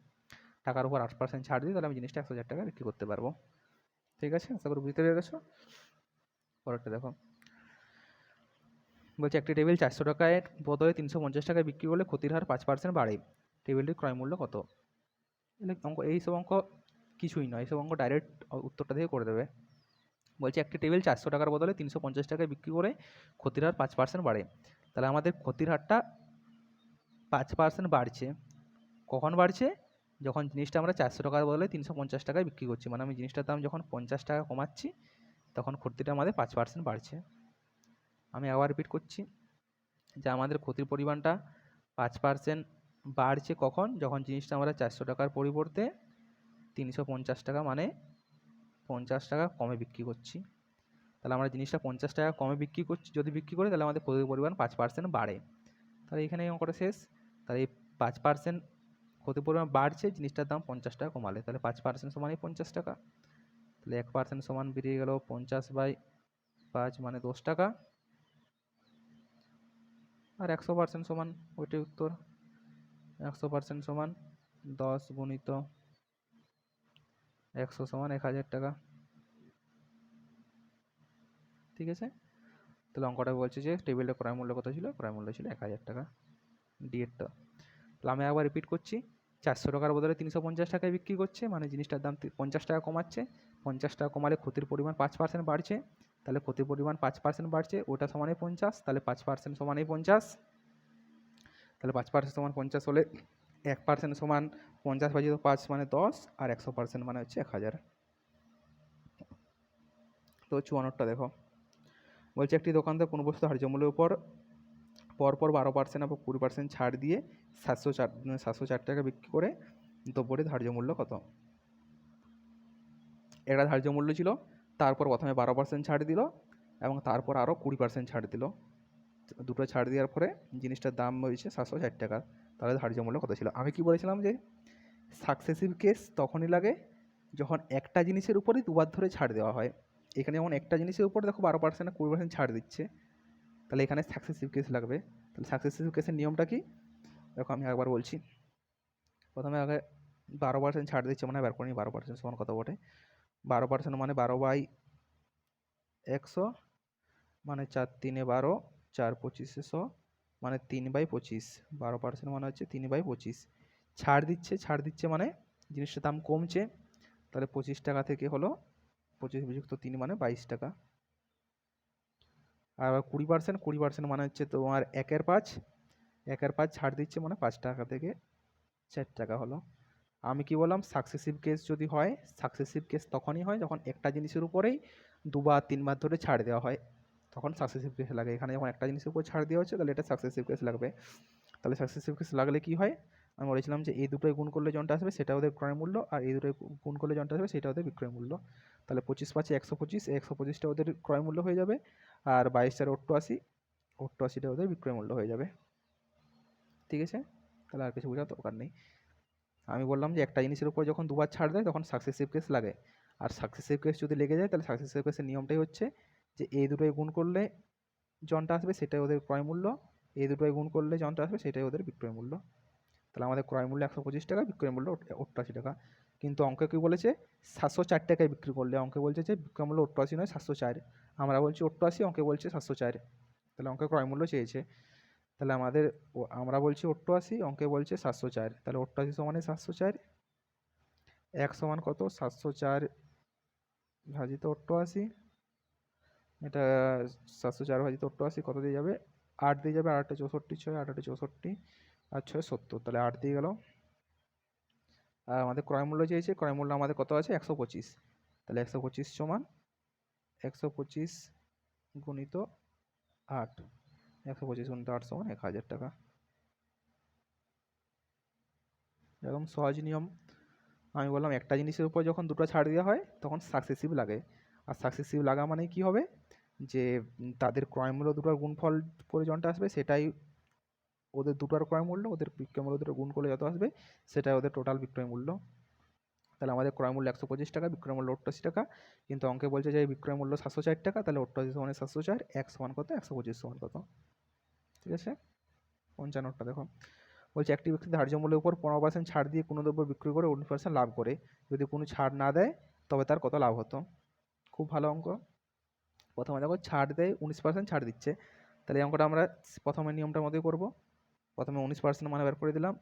টাকার উপর 8% ছাড় দিই, তাহলে আমি জিনিসটা 1000 টাকায় বিক্রি করতে পারবো, ঠিক আছে। আশা করি বুঝতে পেরে গেছো। পরেরটা দেখো, বলছে একটি টেবিল 400 টাকায় বদলে 350 টাকায় বিক্রি করলে ক্ষতির হার 5% বাড়ে, টেবিলটির ক্রয় মূল্য কত। অঙ্ক, এইসব অঙ্ক কিছুই নয়, এইসব অঙ্ক ডাইরেক্ট উত্তরটা দিয়ে করে দেবে। বলছে একটি টেবিল 400 টাকার বদলে 350 টাকায় বিক্রি করে ক্ষতির হার 5% বাড়ে, তাহলে আমাদের ক্ষতির হারটা 5% বাড়ছে, কখন বাড়ছে, যখন জিনিসটা আমরা 400 টাকার বদলে 350 টাকায় বিক্রি করছি, মানে আমি জিনিসটার দাম যখন 50 টাকা কমাচ্ছি, তখন ক্ষতিটা আমাদের 5% বাড়ছে। আমি আবার রিপিট করছি, যে আমাদের ক্ষতির পরিমাণটা 5% বাড়ছে কখন, যখন জিনিসটা আমরা 400 টাকার পরিবর্তে 350 টাকা মানে 50 টাকা কমে বিক্রি করছি। তাহলে আমরা জিনিসটা 50 টাকা কমে বিক্রি করছি, যদি বিক্রি করি তাহলে আমাদের ক্ষতির পরিমাণ 5% বাড়ে। তাহলে এখানে এই অঙ্কটা শেষ। তাহলে এই 5% ক্ষতির পরিমাণ বাড়ছে জিনিসটার দাম 50 টাকা কমালে, তাহলে 5% সমানই 50 টাকা। তাহলে 1% সমান বেরিয়ে গেল 50/5 মানে 10 টাকা, আর 100% সমান ওইটাই উত্তর। 100% সমান 10 গুণিত 100 সমান 1000 টাকা। ঠিক আছে, তাহলে অঙ্কটা বলছে যে টেবিলের ক্রয় মূল্য কত ছিল, ক্রয় মূল্য ছিল 1000 টাকা, ডিএরটা। তাহলে আমি একবার রিপিট করছি, 400 টাকার বদলে 350 টাকায় বিক্রি করছে, মানে জিনিসটার দাম 50 টাকা কমাচ্ছে। 50 টাকা কমালে ক্ষতির পরিমাণ 5% বাড়ছে, তাহলে ক্ষতির পরিমাণ 5% বাড়ছে, ওটা সমানে 50, তাহলে 5% সমানে 50। তাহলে 5% সমান 50 হলে 1% সমান 50/5 মানে 10, আর 100% মানে হচ্ছে 1000। তো 54টা দেখো, বলছে একটি দোকানদার কোনো বস্তু ধার্য মূল্যের উপর পরপর 12% এবং 20% ছাড় দিয়ে 704 টাকা বিক্রি করে দ্রব্যটির ধার্য মূল্য কত। এটা ধার্য মূল্য ছিল, তারপর প্রথমে 12% ছাড় দিল এবং তারপর আরও 20% ছাড় দিল, দুটো ছাড় দেওয়ার পরে জিনিসটার দাম হয়েছে 704 টাকা। তাহলে ধার্য মূল্য কত ছিল। আমি কি বলেছিলাম যে সাকসেসিভ কেস তখনই লাগে যখন একটা জিনিসের উপরেই দুবার ধরে ছাড় দেওয়া হয়। এখানে যেমন একটা জিনিসের উপরে দেখো 12% 20% ছাড় দিচ্ছে, তাহলে এখানে সাকসেসিভ কেস লাগবে। তাহলে সাকসেসিভ কেসের নিয়মটা কি দেখো, আমি একবার বলছি। প্রথমে আগে 12% ছাড় দিচ্ছে, মানে বের করি 12% সমান কত বটে। 12% মানে 12/100 মানে 4 3 12, 4 25 100 মানে 3/25। 12% মানে হচ্ছে 3/25। ছাড় দিচ্ছে মানে জিনিসটার দাম কমছে, তাহলে 25 টাকা থেকে হলো 25 বিযুক্ত 3 মানে 22 টাকা। আর 20% মানে হচ্ছে তোমার 1/5 ছাড় দিচ্ছে, মানে 5 টাকা থেকে 4 টাকা হলো। আমি কি বললাম, সাকসেসিভ কেস যদি হয়, সাকসেসিভ কেস তখনই হয় যখন একটা জিনিসের উপরেই 2 বা 3 বার ধরে ছাড় দেওয়া হয়, তখন সাকসেসিভ কেস লাগে। এখানে যখন একটা জিনিসের উপর ছাড় দেওয়া হচ্ছে তাহলে এটা সাকসেসিভ কেস লাগবে। তাহলে সাকসেসিভ কেস লাগলে কি হয়, আমি বলেছিলাম যে এই দুটোই গুণ করলে যনটা আসবে সেটা ওদের ক্রয় মূল্য, আর এই দুটোই গুণ করলে যনটা আসবে সেটা ওদের বিক্রয় মূল্য। তাহলে 25/5 125, 125টা ওদের ক্রয় মূল্য হয়ে যাবে, আর 22 আর 88টা ওদের বিক্রয় মূল্য হয়ে যাবে। ঠিক আছে, তাহলে আর কিছু বোঝার দরকার নেই। আমি বললাম যে একটা জিনিসের উপর যখন দুবার ছাড় দেয় তখন সাকসেসিভ কেস লাগে, আর সাকসেসিভ কেস যদি লেগে যায় তাহলে সাকসেসিভ কেসের নিয়মটাই হচ্ছে যে এই দুটোই গুণ করলে যনটা আসবে সেটাই ওদের ক্রয় মূল্য, এই দুটোই গুণ করলে যনটা আসবে সেটাই ওদের বিক্রয় মূল্য। তাহলে আমাদের ক্রয় মূল্য 125 টাকা, বিক্রয় মূল্য 88 টাকা। কিন্তু অঙ্কে কি বলেছে 704 টাকায় বিক্রি করলে, অঙ্কে বলছে যে বিক্রয় মূল্য 88 নয় 704, আমরা বলছি 88, অঙ্কে বলছে 704, তাহলে অঙ্কে ক্রয় মূল্য চেয়েছে। তাহলে আমরা বলছি 88, অঙ্কে বলছে 704, তাহলে 88 সমানে 704, 1 সমান কত 704 ভাজিত 88, এটা 704 ভাজিত 88 কত দিয়ে যাবে, 8 দিয়ে যাবে, 8 64, 6 8 64 আর 6 70, তাহলে 8 দিয়ে গেল। আর আমাদের ক্রয় মূল্য চেয়েছে, ক্রয় মূল্য আমাদের কত আছে 125, তাহলে 125 সমান 125 গুণিত 8, 125 গুণিত 8 সমান 1000 টাকা। এরকম সহজ নিয়ম। আমি বললাম একটা জিনিসের উপর যখন দুটো ছাড় দেওয়া হয় তখন সাকসেসিভ লাগে, আর সাকসেসিভ লাগা মানে কি হবে যে তাদের ক্রয় মূল্য দুটোর গুণফল করে যনটা আসবে সেটাই ওদের দুটোর ক্রয় মূল্য, ওদের বিক্রয় মূল্য দুটো গুণ করলে যত আসবে সেটাই ওদের টোটাল বিক্রয় মূল্য। তাহলে আমাদের ক্রয় মূল্য 125 টাকা, বিক্রয় মূল্য 88 টাকা, কিন্তু অঙ্কে বলছে যে বিক্রয় মূল্য 704 টাকা, তাহলে 88 সমান 704, 1 সমান কত 125 সমান কত। ঠিক আছে, 55টা দেখো, বলছে একটি ব্যক্তি ধার্য মূল্যের উপর 15% ছাড় দিয়ে কোনো দ্রব্য বিক্রি করে 19% লাভ করে, যদি কোনো ছাড় না দেয় তবে তার কত লাভ হতো। খুব ভালো অঙ্ক। প্রথমে দেখো ছাড় দেয় 19% ছাড় দিচ্ছে, তাহলে এই অঙ্কটা আমরা প্রথমে নিয়মটার মধ্যেই করব। প্রথমে 19% মানে বের করে দিলাম,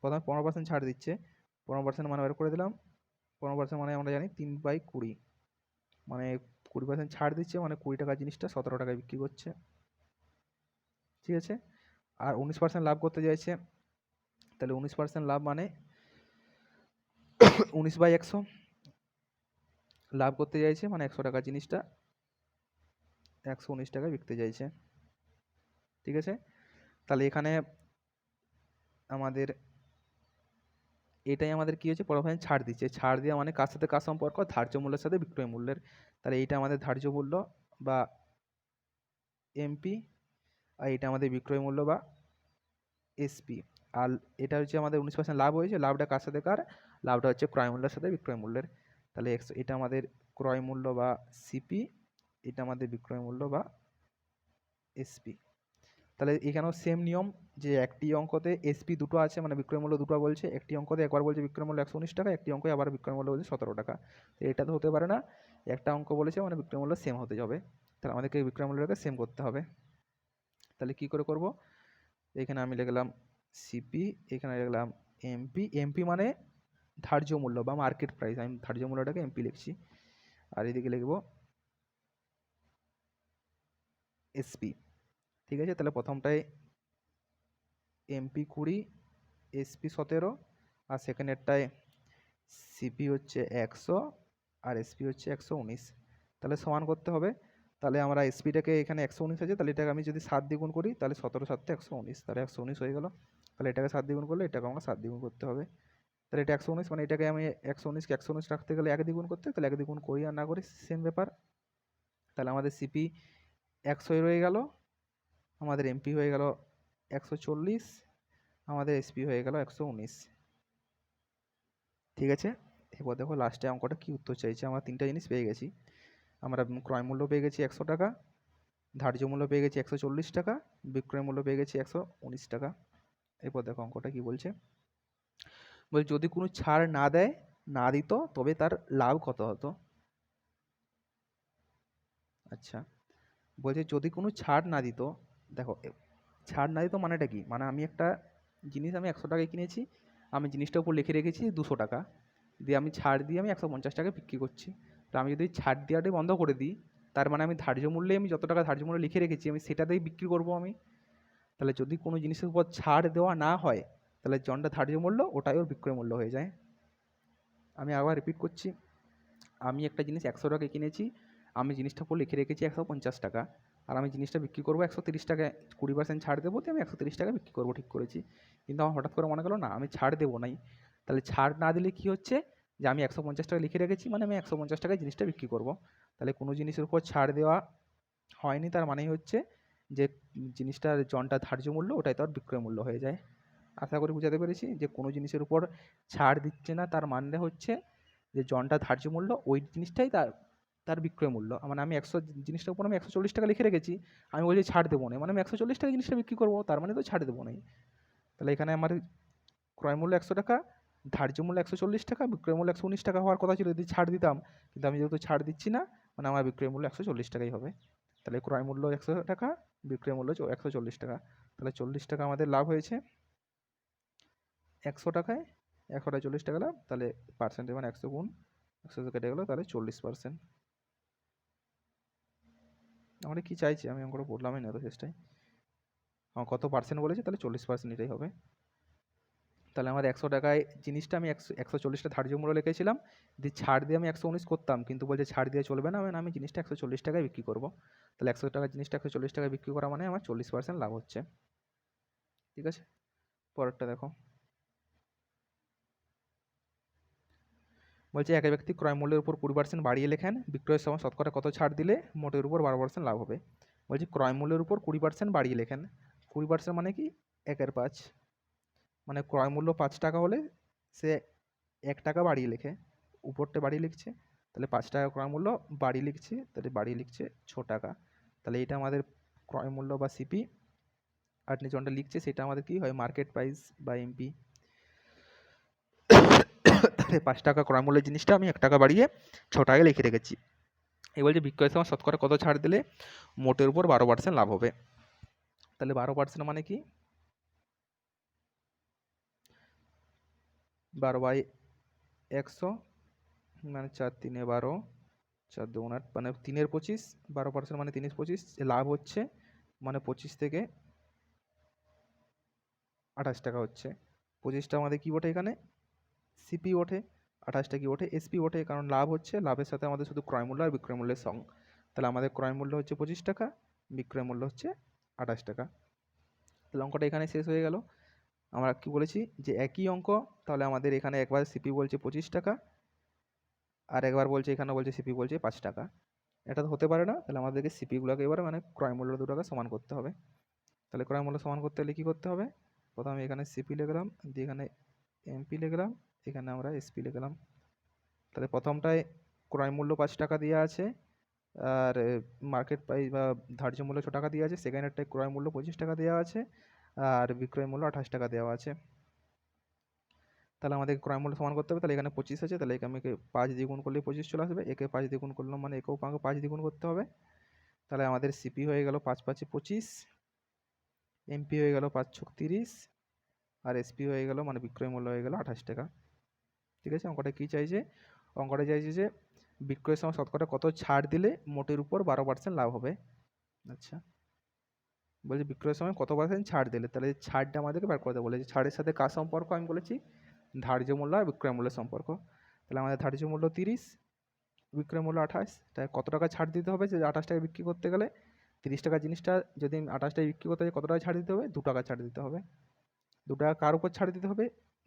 প্রথমে 15% ছাড় দিচ্ছে, 15% মানে বের করে দিলাম, 15% মানে আমরা জানি 3/20, মানে 20% ছাড় দিচ্ছে মানে 20 টাকার জিনিসটা 17 টাকায় বিক্রি করছে। ঠিক আছে, আর 19% লাভ করতে চাইছে, তাহলে 19% লাভ মানে 19/100 লাভ করতে চাইছে, মানে 100 টাকার জিনিসটা 119 টাকায় বিকতে চাইছে। ঠিক আছে, তাহলে এখানে আমাদের এটাই আমাদের কি হচ্ছে, 15% ছাড় দিচ্ছে, ছাড় দেওয়া মানে কার সাথে কার সম্পর্ক, ধার্য মূল্যের সাথে বিক্রয় মূল্যের। তাহলে এইটা আমাদের ধার্য মূল্য, বা এমপি, আর এটা আমাদের বিক্রয় মূল্য বা এসপি। আর এটা হচ্ছে আমাদের 19% লাভ হয়েছে, লাভটা কার সাথে কার, লাভটা হচ্ছে ক্রয় মূল্যের সাথে বিক্রয় মূল্যের। তাহলে এটা আমাদের ক্রয় মূল্য বা সিপি, এটা আমাদের বিক্রয় মূল্য বা এসপি। তাহলে এখানেও সেম নিয়ম, যে একটি অঙ্কতে এসপি দুটো আছে, মানে বিক্রয় মূল্য দুটো বলছে, একটি অঙ্কতে একবার বলছে বিক্রয় মূল্য 119 টাকা, একটি অঙ্কে আবার বিক্রয় মূল্য বলছে 17 টাকা। তো এটা তো হতে পারে না, একটা অঙ্ক বলেছে মানে বিক্রয় মূল্য সেম হতে যাবে, তাহলে আমাদেরকে বিক্রয় মূল্যটাকে সেম করতে হবে। তাহলে কি করে করব, এখানে আমি লিখলাম সিপি, এখানে লিখলাম এমপি, এমপি মানে ধার্য মূল্য বা মার্কেট প্রাইস, আমি ধার্য মূল্যটাকে এমপি লিখছি, আর এদিকে লিখব এসপি। ঠিক আছে, তাহলে প্রথমটায় এমপি 20, এসপি 17, আর সেকেন্ডেরটায় সিপি হচ্ছে 100 আর এসপি হচ্ছে 119। তাহলে সমান করতে হবে। তাহলে আমরা এসপিটাকে এখানে 119 আছে, তাহলে এটাকে আমি যদি 7 দ্বিগুণ করি, তাহলে 17 7 119, তাহলে 119 হয়ে গেল। তাহলে এটাকে 7 দ্বিগুণ করলে এটাকে আমাকে 7 দ্বিগুণ করতে হবে। তাহলে এটা 119, মানে এটাকে আমি 119কে 119 রাখতে গেলে 1 দ্বিগুণ করতে, তাহলে 1 দ্বিগুণ করি আর না করি সেম ব্যাপার। তাহলে আমাদের সিপি 100 রয়ে গেল, আমাদের এমপি হয়ে গেল 140, আমাদের এসপি হয়ে গেল 119। ঠিক আছে, এবার দেখো লাস্টে অঙ্কটা কি উত্তর চাইছে। আমরা তিনটা জিনিস পেয়ে গেছি, আমরা ক্রয় মূল্য পেয়ে গেছি 100 টাকা, ধার্য মূল্য পেয়ে গেছি 140 টাকা, বিক্রয় মূল্য পেয়ে গেছি 119 টাকা। এরপর দেখো অঙ্কটা কি বলছে, বলছে যদি কোনো ছাড় না দেয়, না দিত, তবে তার লাভ কত হতো। আচ্ছা, বলছে যদি কোনো ছাড় না দিত, দেখো ছাড় না দিত মানেটা কি, মানে আমি একটা জিনিস আমি 100 টাকায় কিনেছি, আমি জিনিসটার উপর লিখে রেখেছি 200 টাকা, দিয়ে আমি ছাড় দিয়ে আমি 150 টাকায় বিক্রি করছি। তো আমি যদি ছাড় দেওয়াটাই বন্ধ করে দিই, তার মানে আমি ধার্য মূল্যে, আমি যত টাকা ধার্য মূল্য লিখে রেখেছি আমি সেটাতেই বিক্রি করব আমি। তাহলে যদি কোনো জিনিসের উপর ছাড় দেওয়া না হয়, তাহলে জনটা ধার্য মূল্য ওটাই ওর বিক্রয় মূল্য হয়ে যায়। আমি আবার রিপিট করছি, আমি একটা জিনিস 100 টাকায় কিনেছি, আমি জিনিসটার উপর লিখে রেখেছি 150 টাকা, আর আমি জিনিসটা বিক্রি করবো 130 টাকায়, 20% ছাড় দেবো, তো আমি 130 টাকা বিক্রি করবো, ঠিক করেছি। কিন্তু আমার হঠাৎ করে মনে গেলো না আমি ছাড় দেবো নাই, তাহলে ছাড় না দিলে কি হচ্ছে, যে আমি 150 টাকা লিখে রেখেছি, মানে আমি 150 টাকায় জিনিসটা বিক্রি করবো। তাহলে কোনো জিনিসের উপর ছাড় দেওয়া হয়নি, তার মানেই হচ্ছে যে জিনিসটার জনটা ধার্য মূল্য ওটাই তার বিক্রয় মূল্য হয়ে যায়। আশা করি বুঝাতে পেরেছি, যে কোনো জিনিসের উপর ছাড় দিচ্ছে না তার মানে হচ্ছে যে জনটা ধার্য মূল্য ওই জিনিসটাই তার তার বিক্রয় মূল্য। মানে আমি 100 জিনিসটার উপর আমি 140 টাকা লিখে রেখেছি, আমি বলছি ছাড় দেবো না, মানে আমি 140 টাকা জিনিসটা বিক্রি করবো, তার মানে তো ছাড় দেবো না। তাহলে এখানে আমার ক্রয় মূল্য 100 টাকা, ধার্য মূল্য 140 টাকা, বিক্রয় মূল্য 119 টাকা হওয়ার কথা ছিল যদি ছাড় দিতাম, কিন্তু আমি যেহেতু ছাড় দিচ্ছি না, মানে আমার বিক্রয় মূল্য 140 টাকাই হবে। তাহলে ক্রয় মূল্য 100 টাকা, বিক্রয় মূল্য 140 টাকা, তাহলে 40 টাকা আমাদের লাভ হয়েছে 100 টাকায়, 100 টাকায় 40 টাকা লাভ, তাহলে পার্সেন্টেজ মানে 100 গুণ 100 কেটে গেলো, তাহলে 40%। আমরা কি চাইছি আমি অঙ্কটা বললামই না তো শেষটায়, কত পার্সেন্ট বলেছে, তাহলে 40% এটাই হবে। তাহলে আমার 100 টাকায় জিনিসটা আমি 140টা ধার্য মূল্য লিখেছিলাম, দিয়ে ছাড় দিয়ে আমি 119 করতাম, কিন্তু বলছে ছাড় দিয়ে চলবে না, মানে আমি জিনিসটা 140 টাকায় বিক্রি করবো। তাহলে 100 টাকার জিনিসটা 140 টাকায় বিক্রি করা মানে আমার 40% লাভ হচ্ছে। ঠিক আছে, পরেরটা দেখো, বলছে এক ব্যক্তি ক্রয় মূল্যের উপর 20% বাড়িয়ে লেখেন, বিক্রয়ের সময় শতকরা কত ছাড় দিলে মোটের উপর 12% লাভ হবে। বলছে ক্রয় মূল্যের উপর 20% বাড়িয়ে লেখেন, 20% মানে কি 1/5, মানে ক্রয় মূল্য 5 টাকা হলে সে 1 টাকা বাড়িয়ে লেখে, উপরটা বাড়িয়ে লিখছে, তাহলে 5 টাকা ক্রয় মূল্য বাড়িয়ে লিখছে, তাহলে বাড়িয়ে লিখছে 6 টাকা। তাহলে এটা আমাদের ক্রয় মূল্য বা সিপি, আর নিচনটা লিখছে সেটা আমাদের কি হয়, মার্কেট প্রাইস বা এমপি। তাহলে 5 টাকা ক্রয় মূল্যের জিনিসটা আমি 1 টাকা বাড়িয়ে 6 টাকায় লিখে রেখেছি। এই বলছে বিক্রয়ের সময় শতকরা কত ছাড় দিলে মোটের উপর 12% লাভ হবে। তাহলে 12% মানে কি, 12/100, মানে 4 3 12, 4 2 8, মানে 3 25, 12% মানে 3 25, লাভ হচ্ছে মানে 25 থেকে 28 টাকা হচ্ছে। 25টা আমাদের কি ওঠে এখানে, সিপি ওঠে, 28টা কি ওঠে, এসপি ওঠে, কারণ লাভ হচ্ছে, লাভের সাথে আমাদের শুধু ক্রয় মূল্য আর বিক্রয় মূল্যের সং। তাহলে আমাদের ক্রয় মূল্য হচ্ছে 25 টাকা, বিক্রয় মূল্য হচ্ছে 28 টাকা। তাহলে অঙ্কটা এখানে শেষ হয়ে গেল। আমরা কি বলেছি, যে একই অঙ্ক, তাহলে আমাদের এখানে একবার সিপি বলছে 25 টাকা, আর একবার বলছে এখানে বলছে সিপি বলছে 5 টাকা। এটা তো হতে পারে না, তাহলে আমাদেরকে সিপিগুলোকে এবারে মানে ক্রয় মূল্য দুটোকে সমান করতে হবে। তাহলে ক্রয় মূল্য সমান করতে হলে কী করতে হবে, প্রথমে এখানে সিপি লিখলাম, দিয়ে এখানে এমপি লিখলাম, এখানে আমরা এসপি লিখলাম। তাহলে প্রথমটায় ক্রয় মূল্য 5 টাকা দেওয়া আছে, আর মার্কেট প্রাইস বা ধার্য মূল্য 6 টাকা দেওয়া আছে। সেকেন্ডেরটায় ক্রয় মূল্য 25 টাকা দেওয়া আছে, আর বিক্রয় মূল্য 28 টাকা দেওয়া আছে। তাহলে আমাদের ক্রয় মূল্য সমান করতে হবে। তাহলে এখানে 25 আছে, তাহলে এখানে 5 দিয়ে গুণ করলে 25 চলে আসবে। একে 5 দিয়ে গুণ করলাম মানে একেও 5 দিয়ে গুণ করতে হবে। তাহলে আমাদের সিপি হয়ে গেল 5 5 25, এমপি হয়ে গেল 5 6 30, আর এসপি হয়ে গেল মানে বিক্রয় মূল্য হয়ে গেল 28 টাকা। ঠিক আছে, অঙ্কটা কী চাইছে? অঙ্কটা চাইছে যে বিক্রয়ের সময় শতকরা কত ছাড় দিলে মোটের উপর 12% লাভ হবে। আচ্ছা, বলছি বিক্রয়ের সময় কত % ছাড় দিলে, তাহলে ছাড়টা আমাদেরকে বের করতে বলেছে। ছাড়ের সাথে কার সম্পর্ক আমি বলেছি? ধার্য মূল্য আর বিক্রয় মূল্যের সম্পর্ক। তাহলে আমাদের ধার্য মূল্য 30, বিক্রয় মূল্য 28, তাই কত টাকা ছাড় দিতে হবে? যে 28 টাকায় বিক্রি করতে গেলে 30 টাকার জিনিসটা যদি 28 টাকায় বিক্রি করতে হয় কত টাকা ছাড় দিতে হবে? 2 টাকা ছাড় দিতে হবে। 2 টাকা কার উপর ছাড় দিতে হবে?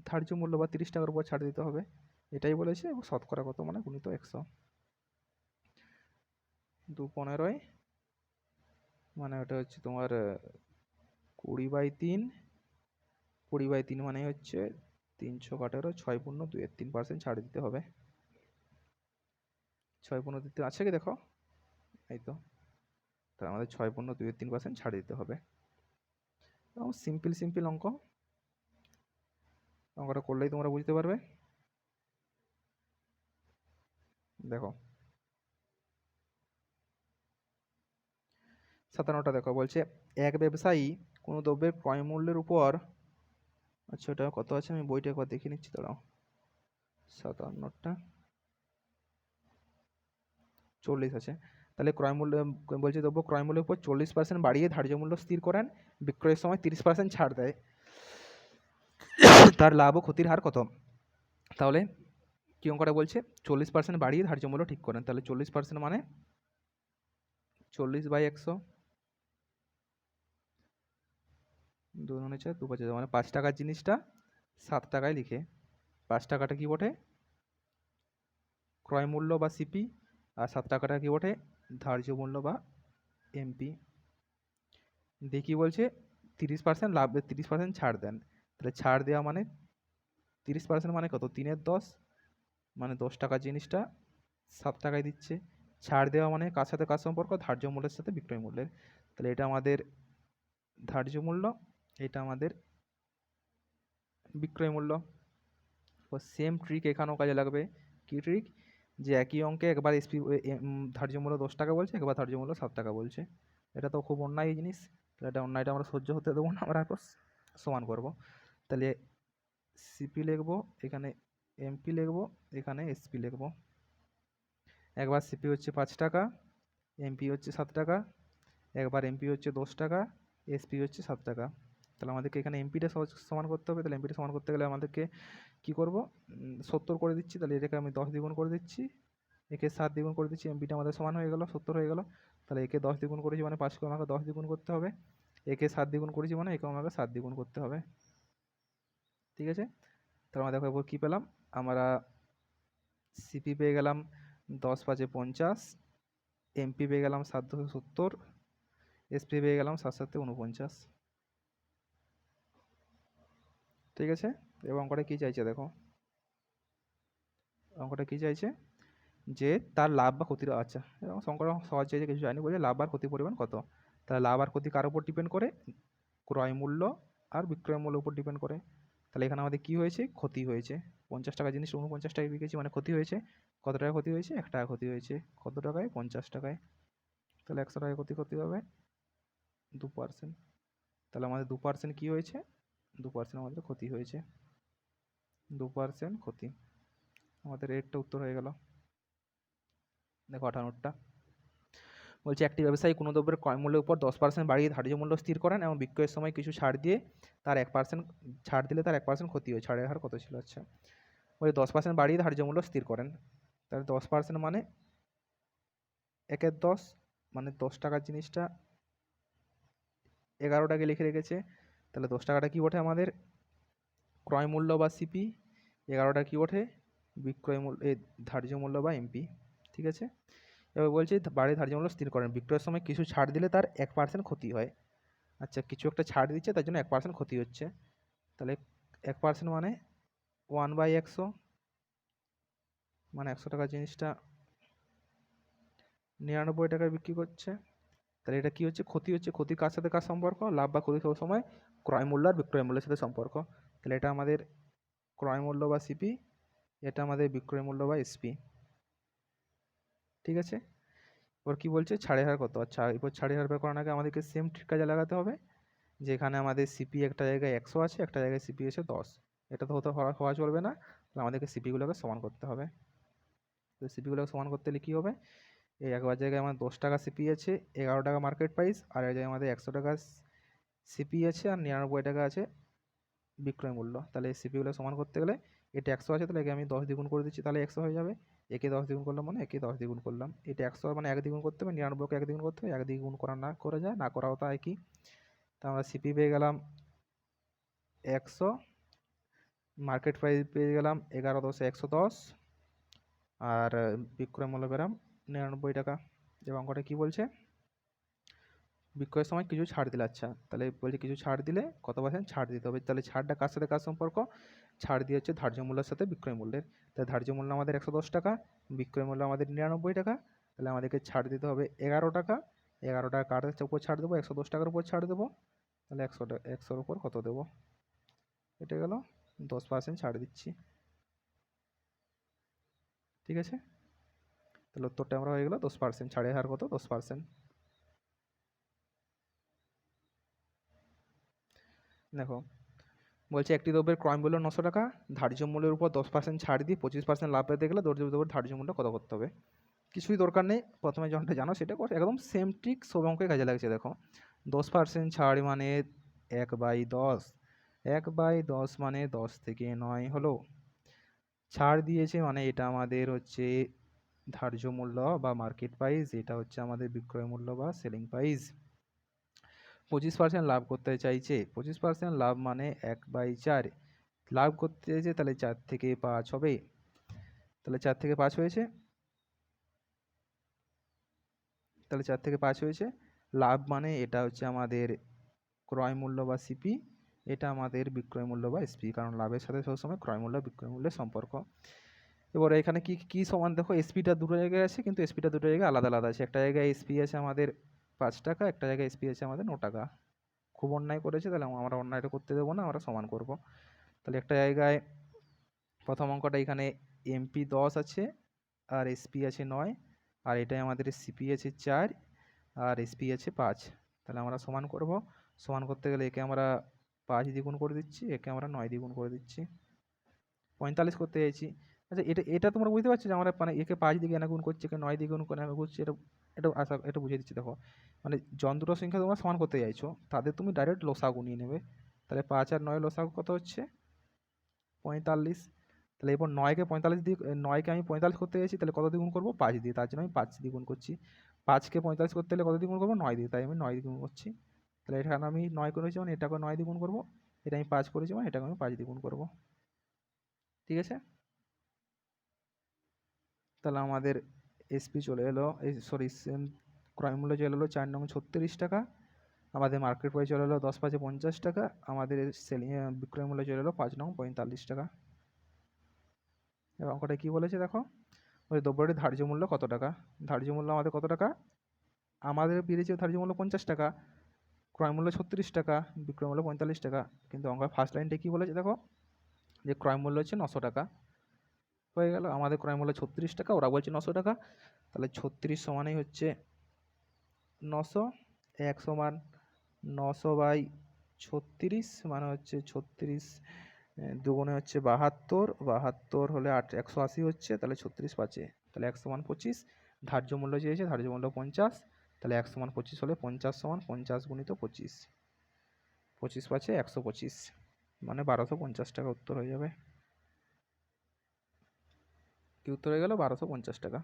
ধার্য মূল্য বা 30 টাকার উপর ছাড় দিতে হবে, এটাই বলেছে। এবং শতকরা কত মানে গুণিত 100। 2 15 মানে ওটা হচ্ছে তোমার 20/3, 20/3 মানে হচ্ছে 300 কাটারও 6 পূর্ণ 2 3% ছাড় দিতে হবে। 6 পূর্ণ 2 আছে কি দেখো, এই তো। তাহলে আমাদের 6 পূর্ণ 2 3% ছাড় দিতে হবে। এবং সিম্পল অঙ্ক, অঙ্কটা করলেই তোমরা বুঝতে পারবে। দেখো 57টা দেখো, বলছে এক ব্যবসায়ী কোনো দ্রব্যের ক্রয় মূল্যের উপর, আচ্ছা ওটা কত আছে আমি বইটা একবার দেখে নিচ্ছি, দাঁড়াও। 57টা 40 আছে। তাহলে ক্রয় মূল্য বলছে দ্রব্য ক্রয় মূল্যের উপর 40% বাড়িয়ে ধার্য মূল্য স্থির করেন, বিক্রয়ের সময় 30% ছাড় দেয়, তার লাভ ও ক্ষতির হার কত? তাহলে কি অঙ্কটা বলছে? 40% বাড়িয়ে ধার্য মূল্য ঠিক করেন। তাহলে 40% মানে 40/100, 2 9 4 2 5 মানে 5 টাকার জিনিসটা 7 টাকায় লিখে, 5 টাকাটা কি বটে? ক্রয় মূল্য বা সিপি, আর 7 টাকাটা কি বটে? ধার্য মূল্য বা এমপি। দিয়ে কি বলছে? 30% লাভ, 30% ছাড় দেন। তাহলে ছাড় দেওয়া মানে 30% মানে কত? 3/10, মানে 10 টাকার জিনিসটা 7 টাকায় দিচ্ছে। ছাড় দেওয়া মানে কার সাথে কার সম্পর্ক? ধার্য মূল্যের সাথে বিক্রয় মূল্যের। তাহলে এটা আমাদের ধার্য মূল্য, এটা আমাদের বিক্রয় মূল্য। ও সেম ট্রিক এখানেও কাজে লাগবে। কি ট্রিক? যে একই অঙ্কে একবার এসপি ধার্য মূল্য 10 টাকা বলছে, একবার ধার্য মূল্য 7 টাকা বলছে। এটা তো খুব অন্যায় জিনিস, তাহলে এটা অন্যায়টা আমরা সহ্য হতে দেবো না, আমরা এখন সমান করব। তাহলে সিপি লিখবো, এখানে এমপি লিখবো, এখানে এসপি লিখবো। একবার সিপি হচ্ছে 5 টাকা, এমপি হচ্ছে 7 টাকা, একবার এমপি হচ্ছে 10 টাকা, এসপি হচ্ছে 7 টাকা। তাহলে আমাদেরকে এখানে এমপিটা সমান করতে হবে। তাহলে এমপিটা সমান করতে গেলে আমাদেরকে কী করবো? 70 করে দিচ্ছি, তাহলে এটাকে আমি 10 দ্বিগুণ করে দিচ্ছি, একে 7 দ্বিগুণ করে দিচ্ছি, এমপিটা আমাদের সমান হয়ে গেল 70 হয়ে গেল। তাহলে একে 10 দ্বিগুণ করেছি মানে 5কে আমাকে 10 দ্বিগুণ করতে হবে, একে 7 দ্বিগুণ করেছি মানে একে আমাকে 7 দ্বিগুণ করতে হবে। ঠিক আছে, তাহলে আমরা দেখো এরপর কী পেলাম? আমরা সিপি পেয়ে গেলাম 10 5 50, এমপি পেয়ে গেলাম 7 10 70, এসপি পেয়ে গেলাম 7 7 49। ঠিক আছে, এবং অঙ্কটা কী চাইছে দেখো, অঙ্কটা কী চাইছে? যে তার লাভ বা ক্ষতির, আচ্ছা এবং অঙ্কটা সহজ চাইছে, কিছু চাইনি, বলছে লাভ আর ক্ষতির পরিমাণ কত। তাহলে লাভ আর ক্ষতি কার উপর ডিপেন্ড করে? ক্রয় মূল্য আর বিক্রয় মূল্যের উপর ডিপেন্ড করে। তাহলে এখানে আমাদের কী হয়েছে? ক্ষতি হয়েছে। 50 টাকা জিনিস 49 টাকায় বিকেছি মানে ক্ষতি হয়েছে। কত টাকা ক্ষতি হয়েছে? 1 টাকা ক্ষতি হয়েছে। কত টাকায়? 50 টাকায়। তাহলে 100 টাকায় ক্ষতি হবে 2%। তাহলে আমাদের 2% কী হয়েছে? 2% আমাদের ক্ষতি হয়েছে। 2% ক্ষতি, আমাদের এরটা উত্তর হয়ে গেল। দেখো 58টা বলছে একটি ব্যবসায়ী কোনো দ্রব্যের ক্রয় মূল্যের উপর 10% বাড়িয়ে ধার্য মূল্য স্থির করেন এবং বিক্রয়ের সময় কিছু ছাড় দিয়ে তার 1% ছাড় দিলে তার 1% ক্ষতি হয়। ছাড়ের হার কত ছিল? আচ্ছা, ওই 10% বাড়িয়ে ধার্য মূল্য স্থির করেন, তাহলে 10% মানে 1/10, মানে 10 টাকার জিনিসটা 11 টাকায় লিখে রেখেছে। তাহলে 10 টাকাটা কী ওঠে আমাদের? ক্রয় মূল্য বা সিপি। 11টা কী ওঠে? বিক্রয় মূল্য, ধার্য মূল্য বা এমপি। ঠিক আছে, এবার বলছে বাড়ির ধার্য মূল্য স্থির করেন, বিক্রয়ের সময় কিছু ছাড় দিলে তার 1% ক্ষতি হয়। আচ্ছা, কিছু একটা ছাড় দিচ্ছে তার জন্য 1% ক্ষতি হচ্ছে, তাহলে 1% মানে 1/100, মানে 100 টাকার জিনিসটা 99 টাকায় বিক্রি করছে। তাহলে এটা কি হচ্ছে? ক্ষতি হচ্ছে। ক্ষতি কার সাথে কার সম্পর্ক? লাভ বা ক্ষতি সব সময় ক্রয় মূল্য আর বিক্রয় মূল্যের সাথে সম্পর্ক। তাহলে এটা আমাদের ক্রয় মূল্য বা সিপি, এটা আমাদের বিক্রয় মূল্য বা এসপি। ঠিক আছে, এবার কি বলছে? ছাড়ের হার কত? আচ্ছা, এবার ছাড়ের হার বের করার আগে আমাদেরকে সেম ঠিক কাজে লাগাতে হবে, যেখানে আমাদের সিপি একটা জায়গায় 100 আছে, একটা জায়গায় সিপি আছে 10। এটা তো হওয়া চলবে না, তাহলে আমাদেরকে সিপিগুলোকে সমান করতে হবে। তো সিপিগুলোকে সমান করতে হলে কী হবে? এই একবার জায়গায় আমার 10 টাকা সিপি আছে, 11 টাকা মার্কেট প্রাইস, আর এক জায়গায় আমাদের 100 টাকা সিপি আছে আর 99 টাকা আছে বিক্রয় মূল্য। তাহলে এই সিপিগুলো সমান করতে গেলে এটা 100 আছে, তাহলে একে আমি 10 দ্বিগুণ করে দিচ্ছি, তাহলে 100 হয়ে যাবে। একে 10 দ্বিগুণ করলাম মানে একে 10 দ্বিগুণ করলাম। এটা 100 মানে 1 দ্বিগুণ করতে হবে, 99কে 1 দ্বিগুণ করতে হবে, 1 দ্বিগুণ করা না করা যায়, না করাও তাই কি। তা আমরা সিপি পেয়ে গেলাম 100, মার্কেট প্রাইস পেয়ে গেলাম 11 10 110, আর বিক্রয় মূল্য পেলাম 99 টাকা। এবং অঙ্কটা কী বলছে? বিক্রয়ের সময় কিছু ছাড় দিলে, আচ্ছা তাহলে বলছে কিছু ছাড় দিলে কত % ছাড় দিতে হবে। তাহলে ছাড়টা কার সাথে কার সম্পর্ক? ছাড় দিয়ে হচ্ছে ধার্য মূল্যের সাথে বিক্রয় মূল্যের। তাহলে ধার্য মূল্য আমাদের 110 টাকা, বিক্রয় মূল্য আমাদের 99 টাকা, তাহলে আমাদেরকে ছাড় দিতে হবে 11 টাকা। 11 টাকা কার উপর ছাড় দেবো? 110 টাকার উপর ছাড় দেবো। তাহলে 100-র উপর কত দেবো? এটা গেল 10% ছাড় দিচ্ছি। ঠিক আছে, তাহলে উত্তরটা আমরা হয়ে গেল 10%। ছাড়ের হার কত? 10%। দেখো, বলছে একটি দ্রব্যের ক্রয় মূল্য 900 টাকা, ধার্য মূল্যের উপর 10% ছাড় দিয়ে 25% লাভ পেতে গেলে দ্রব্যের ধার্য মূল্য কত করতে হবে? কিছুই দরকার নেই, প্রথমে যখনটা জানো সেটা করো, একদম সেম ট্রিক সব অঙ্কে কাজে লাগছে। দেখো 10% ছাড় মানে 1/10, 1/10 মানে 10 থেকে 9 হলো। ছাড় দিয়েছে মানে এটা আমাদের হচ্ছে ধার্য মূল্য বা মার্কেট প্রাইস, এটা হচ্ছে আমাদের বিক্রয় মূল্য বা সেলিং প্রাইস। 25% লাভ করতে চাইছে, 25% লাভ মানে 1/4 লাভ করতে চাইছে, তাহলে 4 থেকে 5 হবে। তাহলে 4 থেকে 5 হয়েছে, তাহলে 4 থেকে 5 হয়েছে। লাভ মানে এটা হচ্ছে আমাদের ক্রয় মূল্য বা সিপি, এটা আমাদের বিক্রয় মূল্য বা এসপি, কারণ লাভের সাথে সবসময় ক্রয় মূল্য বিক্রয় মূল্যের সম্পর্ক। এবার এখানে কি কি সমান? দেখো এসপিটা দুটো জায়গায় আছে, কিন্তু এসপিটা দুটো জায়গায় আলাদা আলাদা আছে। একটা জায়গায় এসপি আছে আমাদের 5 টাকা, একটা জায়গায় এসপি আছে আমাদের 9 টাকা। খুব অন্যায় করেছে, তাহলে আমরা অন্যায়টা করতে দেবো না, আমরা সমান করব। তাহলে একটা জায়গায় প্রথম অঙ্কটা এখানে এমপি 10 আছে আর এসপি আছে 9, আর এটাই আমাদের সিপি আছে 4 আর এসপি আছে 5। তাহলে আমরা সমান করব। সমান করতে গেলে একে আমরা 5 দ্বিগুণ করে দিচ্ছি, একে আমরা 9 দ্বিগুণ করে দিচ্ছি, 45 করতে চাইছি। আচ্ছা, এটা এটা তোমরা বুঝতে পারছো যে আমরা মানে একে 5 দিয়ে কেন গুণ করছি, একে 9 দিয়ে গুণ করে করছি, এটা এটা আশা এটা বুঝিয়ে দিচ্ছি। দেখো, মানে জন দুটো সংখ্যা তোমরা সমান করতে চাইছো, তাদের তুমি ডাইরেক্ট লসাগু নিয়ে নেবে। তাহলে 5 আর 9 লসাগু কত হচ্ছে? 45। তাহলে এরপর 9কে 45 দিয়ে 9কে আমি 45 করতে চাইছি, তাহলে কত দিয়ে গুণ করবো? 5 দিয়ে। তার জন্য আমি 5 দিয়ে গুণ করছি। 5কে 45 করতে হলে কত দিয়ে গুণ করবো? 9 দিয়ে, তাই আমি 9 দিয়ে গুণ করছি। তাহলে এখানে আমি 9 করেছি মানে এটাকে 9 দিয়ে গুণ করবো, এটা আমি 5 করেছি মানে এটাকে আমি 5 দিয়ে গুণ করবো। ঠিক আছে, তাহলে আমাদের এসপি চলে এলো, এই সরি ক্রয় মূল্য চলে এলো 4 নং 36 টাকা, আমাদের মার্কেট প্রাইস চলে এলো 10 5 50 টাকা, আমাদের সেলিং বিক্রয় মূল্য চলে এলো 5 নং 45 টাকা। এবার অঙ্কটা কী বলেছে দেখো, ওই দ্রব্যটির ধার্য মূল্য কত টাকা? ধার্য মূল্য আমাদের কত টাকা? আমাদের বেরিয়েছে ধার্য মূল্য 50 টাকা, ক্রয় মূল্য 36 টাকা, বিক্রয় মূল্য 45 টাকা। কিন্তু অঙ্কের ফার্স্ট লাইনটা কী বলেছে দেখো, যে ক্রয় মূল্য হচ্ছে 900 টাকা। হয়ে গেল, আমাদের ক্রয় মূল্য 36 টাকা, ওরা বলছে 900 টাকা। তাহলে 36 সমানই হচ্ছে 900, 1 সমান 900/36 মানে হচ্ছে 36, দুগুণে হচ্ছে 72, 72 হলে 180 হচ্ছে, তাহলে 36 পাচ্ছে, তাহলে 1 সমান 25। ধার্য মূল্য চেয়েছে, ধার্য মূল্য 50, তাহলে 1 সমান 25 হলে 50 সমান 50 গুণিত 25, 25 পাচ্ছে 125, মানে 1250 টাকা উত্তর হয়ে যাবে। কি উত্তর হয়ে গেল? 1250 টাকা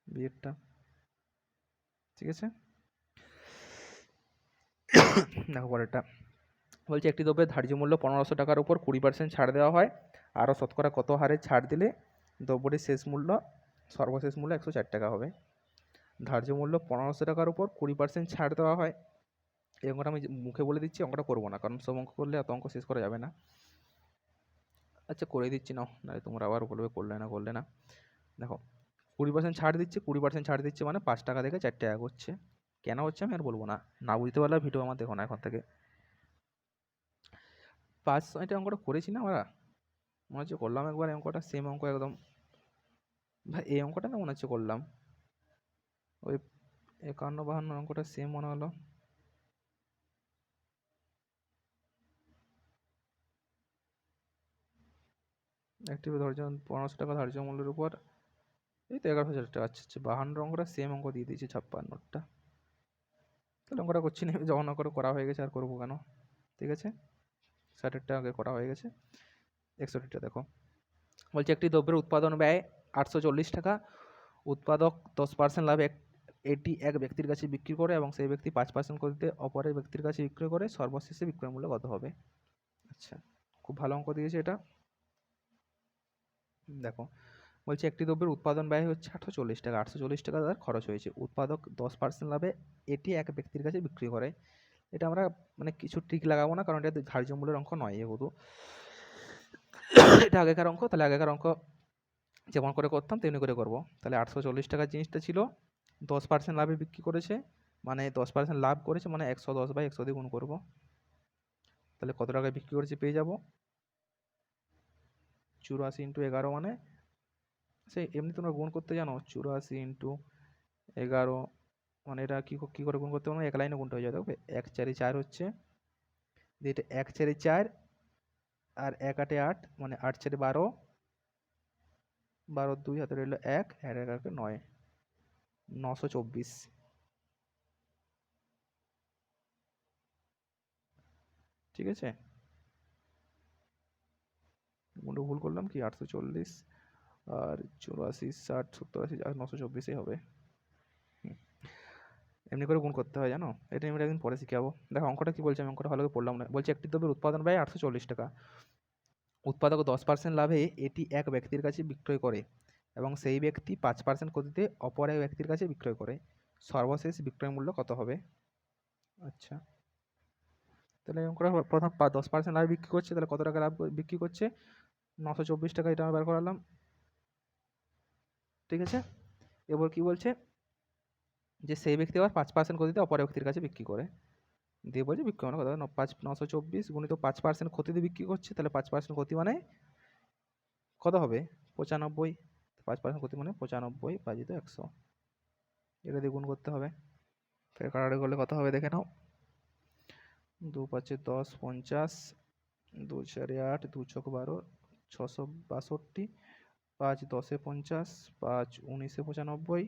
বিয়েরটা। ঠিক আছে, দেখো পরেরটা বলছে একটি দ্রব্যের ধার্য মূল্য 1500 টাকার উপর 20% ছাড় দেওয়া হয়, আরও শতকরা কত হারে ছাড় দিলে দ্রব্যটির শেষ মূল্য সর্বশেষ মূল্য 104 টাকা হবে। ধার্য মূল্য 1500 টাকার উপর 20% ছাড় দেওয়া হয়। এই অঙ্কটা আমি মুখে বলে দিচ্ছি, অঙ্কটা করবো না, কারণ সব অঙ্ক করলে এত অঙ্ক শেষ করা যাবে না। আচ্ছা করে দিচ্ছি নাও, নাহলে তোমরা আবার বলবে করলে না। দেখো 20% ছাড় দিচ্ছে, 20% ছাড় দিচ্ছে মানে 5 টাকা থেকে 4 টাকা করছে। কেন হচ্ছে আমি আর বলবো না, না বুঝতে পারলে ভিডিও আমার দেখো না এখন থেকে। 5 এটা অঙ্কটা করেছি না আমরা, মনে হচ্ছে করলাম একবার এই অঙ্কটা, সেম অঙ্ক একদম। ভাই এই অঙ্কটা না মনে হচ্ছে করলাম, ওই 51-52 অঙ্কটা সেম মনে হলো। একটি ধৈর্য 1500 টাকা ধার্য মূল্যের উপর এই তো 11,000 টাকা। আচ্ছা আচ্ছা, 52 অঙ্কটা সেম অঙ্ক দিয়ে দিয়েছি 56টা। তাহলে অঙ্কটা করছি না, যখন অঙ্কটা করা হয়ে গেছে আর করবো কেন। ঠিক আছে, 60টা আগে করা হয়ে গেছে। 61টা দেখো, বলছে একটি দ্রব্যের উৎপাদন ব্যয় 840 টাকা, উৎপাদক 10% লাভে এটি এক ব্যক্তির কাছে বিক্রি করে এবং সেই ব্যক্তি 5% করতে অপরের ব্যক্তির কাছে বিক্রয় করে, সর্বশেষে বিক্রয় মূল্য কত হবে। আচ্ছা, খুব ভালো অঙ্ক দিয়েছে এটা। দেখো বলছে একটি দ্রব্যের উৎপাদন ব্যয় হচ্ছে 840 টাকা, 840 টাকা তার খরচ হয়েছে, উৎপাদক 10% লাভে এটি এক ব্যক্তির কাছে বিক্রি করে। এটা আমরা মানে কিছু ট্রিক লাগাবো না, কারণ এটা ধার্য মূল্যের অঙ্ক নয় যেহেতু এটা আগেকার অঙ্ক। তাহলে আগেকার অঙ্ক যেমন করে করতাম তেমনি করে করবো। তাহলে 840 টাকার জিনিসটা ছিল, 10% লাভে বিক্রি করেছে, মানে 10% লাভ করেছে, মানে 110/100 দিয়ে গুণ করবো। তাহলে কত টাকায় বিক্রি করেছে পেয়ে যাবো। 84 ইন্টু 11 মানে, সে এমনি তোমরা গুণ করতে জানো, 84 ইন্টু 11 মানে এটা কি করে গুণ করতে পারবো, এক লাইনে গুণটা হয়ে যায়। দেখবে 1 4 4 হচ্ছে, এটা 1 4 4 আর 1 8 8 মানে 8 4 12, 12 2 হাতে রইল 1 আর 1 1 9, 924। ঠিক আছে, গুণটা ভুল করলাম কি, 840 আর 84 60 70 80 আর 924 হবে। এমনি করে গুণ করতে হয় জানো, এটা আমি একদিন পরে শিখাবো। দেখো অঙ্কটা কি বলছে, আমি অঙ্কটা ভালো করে পড়লাম না। বলছে একটি দ্রব্যের উৎপাদন ব্যয় 840 টাকা, উৎপাদক 10% লাভে এটি এক ব্যক্তির কাছে বিক্রয় করে এবং সেই ব্যক্তি 5% ক্ষতিতে অপর এক ব্যক্তির কাছে বিক্রয় করে, সর্বশেষ বিক্রয় মূল্য কত হবে। আচ্ছা, তাহলে অঙ্কটা প্রথম 10% লাভ বিক্রি করছে, তাহলে কত টাকা লাভ বিক্রি করছে, 924 টাকা, এটা আমি বার করালাম। ঠিক আছে, এবার কি বলছে যে সেই ব্যক্তি আবার 5% ক্ষতিতে অপর ব্যক্তির কাছে বিক্রি করে, দিয়ে বলছে বিক্রি মানে কত, 924 গুণিত 5% ক্ষতিতে বিক্রি করছে, তাহলে 5% ক্ষতি মানে কত হবে, 95। 5% ক্ষতি মানে 95 ভাজিত 100, এটা দিয়ে গুণ করতে হবে। তাহলে কাটাকাটি করলে কত হবে দেখে নাও, 2 5 10 50, 2 4 8, 2 6 12, 662, 5 10 50, 5 19 95।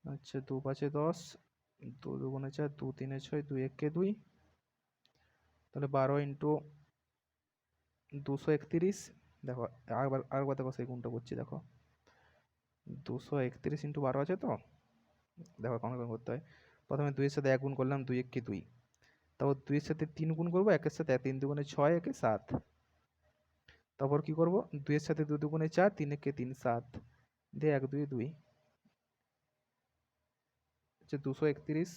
আচ্ছা 2 5 10, 2 2 4, 2 3 6, 2 1 2, তাহলে 12 ইন্টু 231। দেখো আরেকবার দেখো সেই গুণটা করছি, দেখো 231 ইন্টু 12 আছে তো, দেখো কেমন করতে হয়। প্রথমে 2 এর সাথে 1 গুণ করলাম, 2 1 2, তারপর 2 এর সাথে 3 গুণ করবো, 1 এর সাথে 3 2 6, 1 7, তারপর কি করব, 2 এর সাথে 2 2 4, 3 1 3 7 দিয়ে 1 2 2। আচ্ছা 231,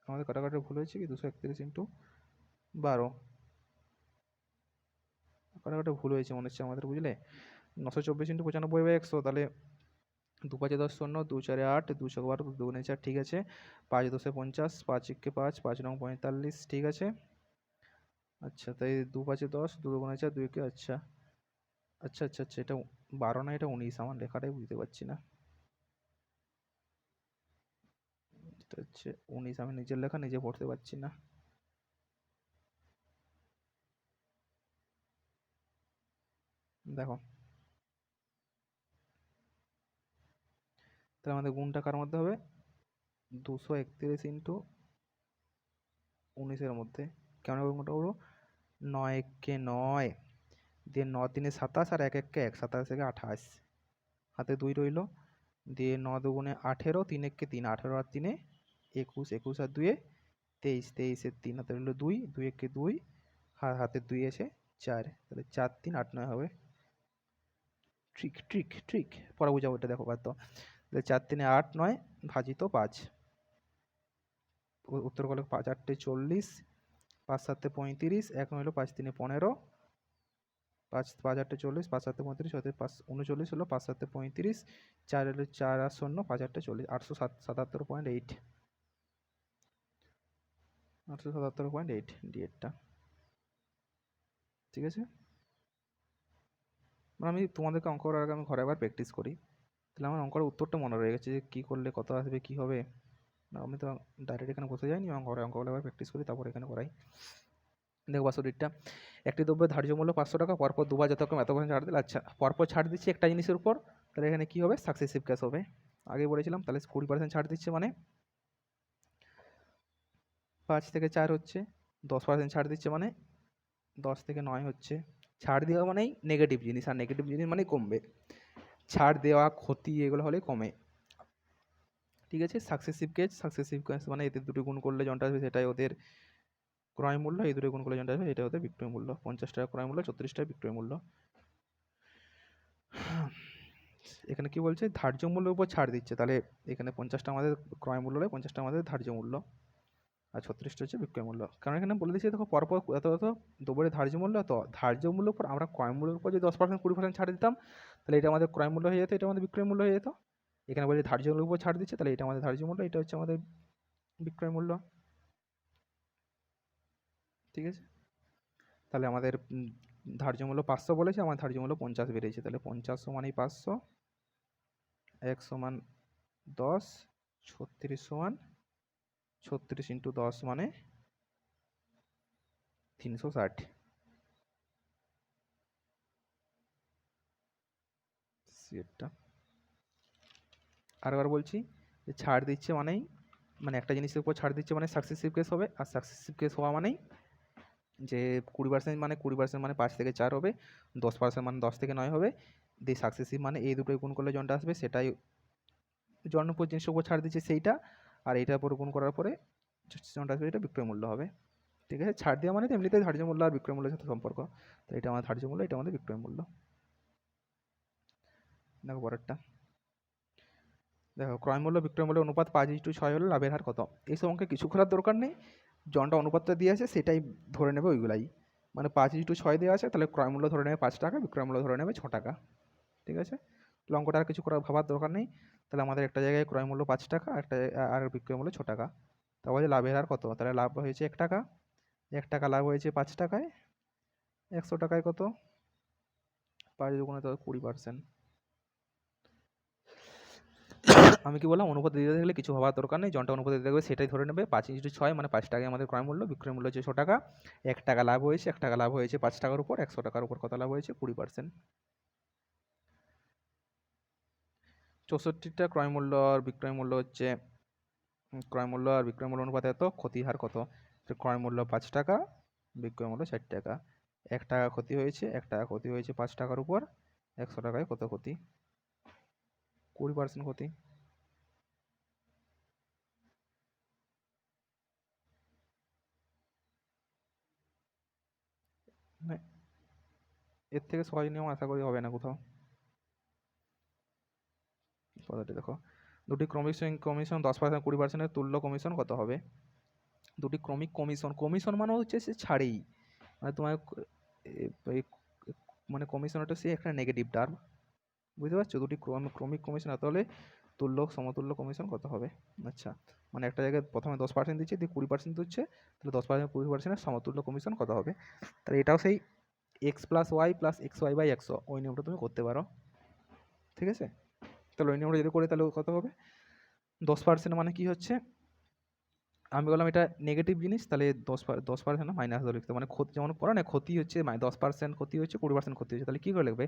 আমাদের কাটাকাটি ভুল হয়েছে কি, 231 ইন্টু 12, কাটাকাটি ভুল হয়েছে মনে হচ্ছে আমাদের, বুঝলে। 924 ইন্টু 95/100, তাহলে 2 5 10 0, 2 4 8, 2 6 12, 2 2 4, ঠিক আছে। 5 10 50, 5 1 5, 5 9 45, ঠিক আছে। আচ্ছা তাই 2 5 10, 2 2 4, 2 1, আচ্ছা আচ্ছা আচ্ছা আচ্ছা, এটা 12 না, এটা 19, আমার লেখাটাই বুঝতে পারছি না। এটা হচ্ছে 19, আমি নিজের লেখা নিজে পড়তে পারছি না। দেখো তাহলে আমাদের গুণটা কার মধ্যে হবে, 231 ইন্টু 19-এর মধ্যে। কেমন গুণটা করবো, 9 1 9 দিয়ে 9 3 27 আর 1 1 1, 27 থেকে 28, হাতে 2 রইল, দিয়ে 9 2 18, 3 1 3, 18 আর 3 21, 21 আর 2 23, 23 এর 3 হাতে রইল 2, 2 1 2, হাতে 2 আছে 4, তাহলে 4 3 8 9 হবে। ট্রিক ট্রিক ট্রিক পরে বুঝাবো, এটা দেখো তো 4×3 = 8, 9 ভাজিত 5, উত্তর করলে 5×8 = 40, 5×7 = 35, 1 হলো 5×3 = 15, 5×8 = 40, 5×7 = 35, 39 হলো, 5×7 = 35, 4 হলো 4 আর 0, 5×8 = 40, 877.8, 877.8 ডি-এরটা। ঠিক আছে, মানে আমি তোমাদেরকে অঙ্ক করার আগে আমি ঘরে একবার প্র্যাকটিস করি, তাহলে আমার অঙ্কের উত্তরটা মনে রয়ে গেছে যে কী করলে কত আসবে, কী হবে। আমি তো ডাইরেক্ট এখানে বসে যাইনি, আমার ঘরে অঙ্কগুলো একবার প্র্যাকটিস করি, তারপর এখানে করাই। দেখো বাষট্টিটা, একটি দ্রব্যের ধার্য মূল্য 500 টাকা, পরপর দুবার যথাক্রমে এত % ছাড় দিলে, আচ্ছা পরপর ছাড় দিচ্ছি একটা জিনিসের উপর, তাহলে এখানে কী হবে, সাকসেসিভ কেস হবে। আগে বলেছিলাম, তাহলে 20% ছাড় দিচ্ছে মানে 5 থেকে 4 হচ্ছে, 10% ছাড় দিচ্ছে মানে 10 থেকে 9 হচ্ছে। ছাড় দেওয়া মানেই নেগেটিভ জিনিস, আর নেগেটিভ জিনিস মানেই কমবে। ছাড় দেওয়া, ক্ষতি, এগুলো হলে কমে। ঠিক আছে, সাকসেসিভ কেস মানে এদের দুটো গুণ করলে যন্টা আসবে সেটাই ওদের ক্রয় মূল্য, এই দুটো গুণ করলে যন্টা আসবে এটা ওদের বিক্রয় মূল্য। 50 টাকা ক্রয় মূল্য, 34 টাকা বিক্রয় মূল্য। এখানে কি বলছে, ধার্য মূল্যের উপর ছাড় দিচ্ছে, তাহলে এখানে 50টা আমাদের ক্রয় মূল্য নয়, 50টা আমাদের ধার্য মূল্য, আর 36টা হচ্ছে বিক্রয় মূল্য। কারণ এখানে বলে দিচ্ছে দেখো পরপর এত দ্রব্যের ধার্য মূল্য, তো ধার্য মূল্যের উপর আমরা ক্রয় মূল্যের উপর যদি 10% 20% ছাড় দিতাম, তাহলে এটা আমাদের ক্রয় মূল্য হয়ে যেত, এটা আমাদের বিক্রয় মূল্য হয়ে যেত। এখানে বলছে ধার্য মূল্যের উপর ছাড় দিচ্ছে, তাহলে এটা আমাদের ধার্য মূল্য, এটা হচ্ছে আমাদের বিক্রয় মূল্য। ঠিক আছে, তাহলে আমাদের ধার্য মূল্য 500 বলেছে, আমার ধার্য মূল্য 50 বেরিয়েছে, তাহলে 50 সমানই 500, 1 সমান 10, 36 সমান 36 × 10 মানে 360। সেটটা আরেকবার বলছি, যে ছাড় দিচ্ছে মানেই, মানে একটা জিনিসের উপর ছাড় দিচ্ছে মানে সাকসেসিভ কেস হবে, আর সাকসেসিভ কেস হওয়া মানেই যে 20% মানে 20% মানে 5 থেকে 4 হবে, 10% মানে 10 থেকে 9 হবে, দিয়ে সাকসেসিভ মানে এই দুটোই গুণ করলে যনটা আসবে সেটাই জন উপর জিনিসের উপর ছাড় দিচ্ছে সেইটা, আর এইটার উপর গুণ করার পরে যনটা আসবে এটা বিক্রয় মূল্য হবে। ঠিক আছে, ছাড় দেওয়া মানে তো এমনিতেই ধার্য মূল্য আর বিক্রয় মূল্যের সাথে সম্পর্ক, তো এটা আমার ধার্য মূল্য, এটা আমাদের বিক্রয় মূল্য। দেখো পরেরটা, দেখো ক্রয় মূল্য বিক্রয় মূল্য অনুপাত 5:6 হলে লাভের হার কত। এইসব অঙ্কে কিছু করার দরকার নেই, জনটা অনুপাতটা দিয়ে আছে সেটাই ধরে নেবে ওইগুলাই, মানে 5:6 দেওয়া আছে, তাহলে ক্রয় মূল্য ধরে নেবে 5 টাকা, বিক্রয় মূল্য ধরে নেবে 6 টাকা। ঠিক আছে, অঙ্কটা আর কিছু করার ভাবার দরকার নেই, তাহলে আমাদের একটা জায়গায় ক্রয় মূল্য 5 টাকা, একটা আর বিক্রয় মূল্য 6 টাকা। তারপরে লাভের হার কত, তাহলে লাভ হয়েছে 1 টাকা, 1 টাকা লাভ হয়েছে 5 টাকায়, 100 টাকায় কত, 5 দুগুণে তো 20%। আমি কি বললাম, অনুপাত দিতে থাকলে কিছু ভাবার দরকার নেই, জনটা অনুপাত দিতে থাকবে সেটাই ধরে নেবে। 5×6 মানে 5 টাকায় আমাদের ক্রয় মূল্য, বিক্রয় মূল্য হচ্ছে 6 টাকা, 1 টাকা লাভ হয়েছে, 1 টাকা লাভ হয়েছে 5 টাকার উপর, 100 টাকার উপর কত লাভ হয়েছে, 20%। 64টা ক্রয় মূল্য আর বিক্রয় মূল্য হচ্ছে, ক্রয় মূল্য আর বিক্রয় মূল্য অনুপাতে এত, ক্ষতির হার কত, ক্রয় মূল্য 5 টাকা, বিক্রয় মূল্য 60 টাকা, 1 টাকা ক্ষতি হয়েছে, 1 টাকা ক্ষতি হয়েছে 5 টাকার উপর, 100 টাকায় কত ক্ষতি, 20% ক্ষতি। মানে এর থেকে সহজ নিয়ম আশা করি হবে না কোথাও। কথাটি দেখো, দুটি ক্রমিক কমিশন 10% 20%-এর তুল্য কমিশন কত হবে। দুটি ক্রমিক কমিশন, কমিশন মানে হচ্ছে সে ছাড়েই, মানে তোমার মানে কমিশন হচ্ছে সে একটা নেগেটিভ টার্ম, বুঝতে পারছো। দুটি ক্রমিক কমিশন এত হলে তুল্য সমতুল্য কমিশন কত হবে। আচ্ছা, মানে একটা জায়গায় প্রথমে 10% দিচ্ছে, দিয়ে 20% দিচ্ছে, তাহলে 10% 20%-এর সমতুল্য কমিশন কত হবে। তাহলে এটাও সেই x+y + xy/100 ওই নিয়মটা তুমি করতে পারো। ঠিক আছে, তাহলে ওই নিয়মটা যদি করি তাহলে কত হবে, 10% মানে কি হচ্ছে, আমি বললাম এটা নেগেটিভ জিনিস, তাহলে 10% না মাইনাস ধরে লিখতে, মানে ক্ষতি যেমন পড়ে না, ক্ষতি হচ্ছে 10% ক্ষতি হচ্ছে, 20% ক্ষতি হচ্ছে, তাহলে কী করে লিখবে,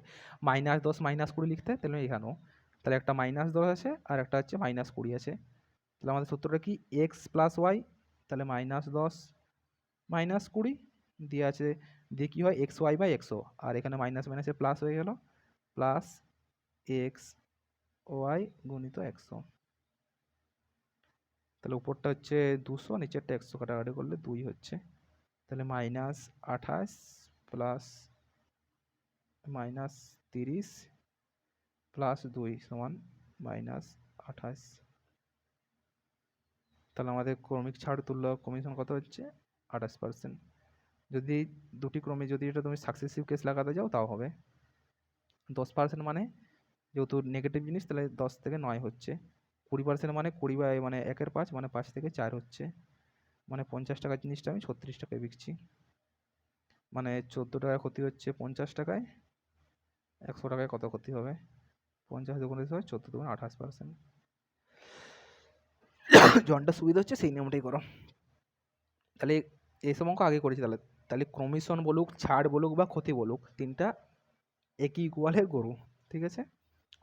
-10 -20 লিখতে, তাহলে এখানেও তাহলে একটা -10 আছে আর একটা হচ্ছে -20 আছে, তাহলে আমাদের সূত্রটা কি x+y, তাহলে -10 -20 দিয়ে আছে, দিয়ে কী হয় xy/100, আর এখানে মাইনাস মাইনাসে প্লাস হয়ে গেল, প্লাস xy গুণিত 100, তাহলে উপরটা হচ্ছে 200, নিচেরটা 100 কাটাকাটি করলে 2 হচ্ছে, তাহলে -28 প্লাস -30 +2 সমান -28। তাহলে আমাদের ক্রমিক ছাড় তুল্য কমিশন কত হচ্ছে 28%। যদি দুটি ক্রমে যদি এটা তুমি সাকসেসিভ কেস লাগাতে যাও তাও হবে 10% মানে যেহেতু নেগেটিভ জিনিস তাহলে 10 থেকে 9 হচ্ছে। 20% মানে 20 মানে 1/5 মানে 5 থেকে 4 হচ্ছে, মানে 50 টাকার জিনিসটা আমি 36 টাকায় বিকছি, মানে 14 টাকা ক্ষতি হচ্ছে 50 টাকায়। 100 টাকায় কত ক্ষতি হবে? 50 দুগুণে 14 দুগুণে 28%। জনটা সুবিধা হচ্ছে সেই নিয়মটাই করো। তাহলে এইসব অঙ্ক আগে করেছি। তাহলে তাহলে কমিশন বলুক, ছাড় বলুক বা ক্ষতি বলুক, তিনটা একই ইকুয়ালে গরু। ঠিক আছে,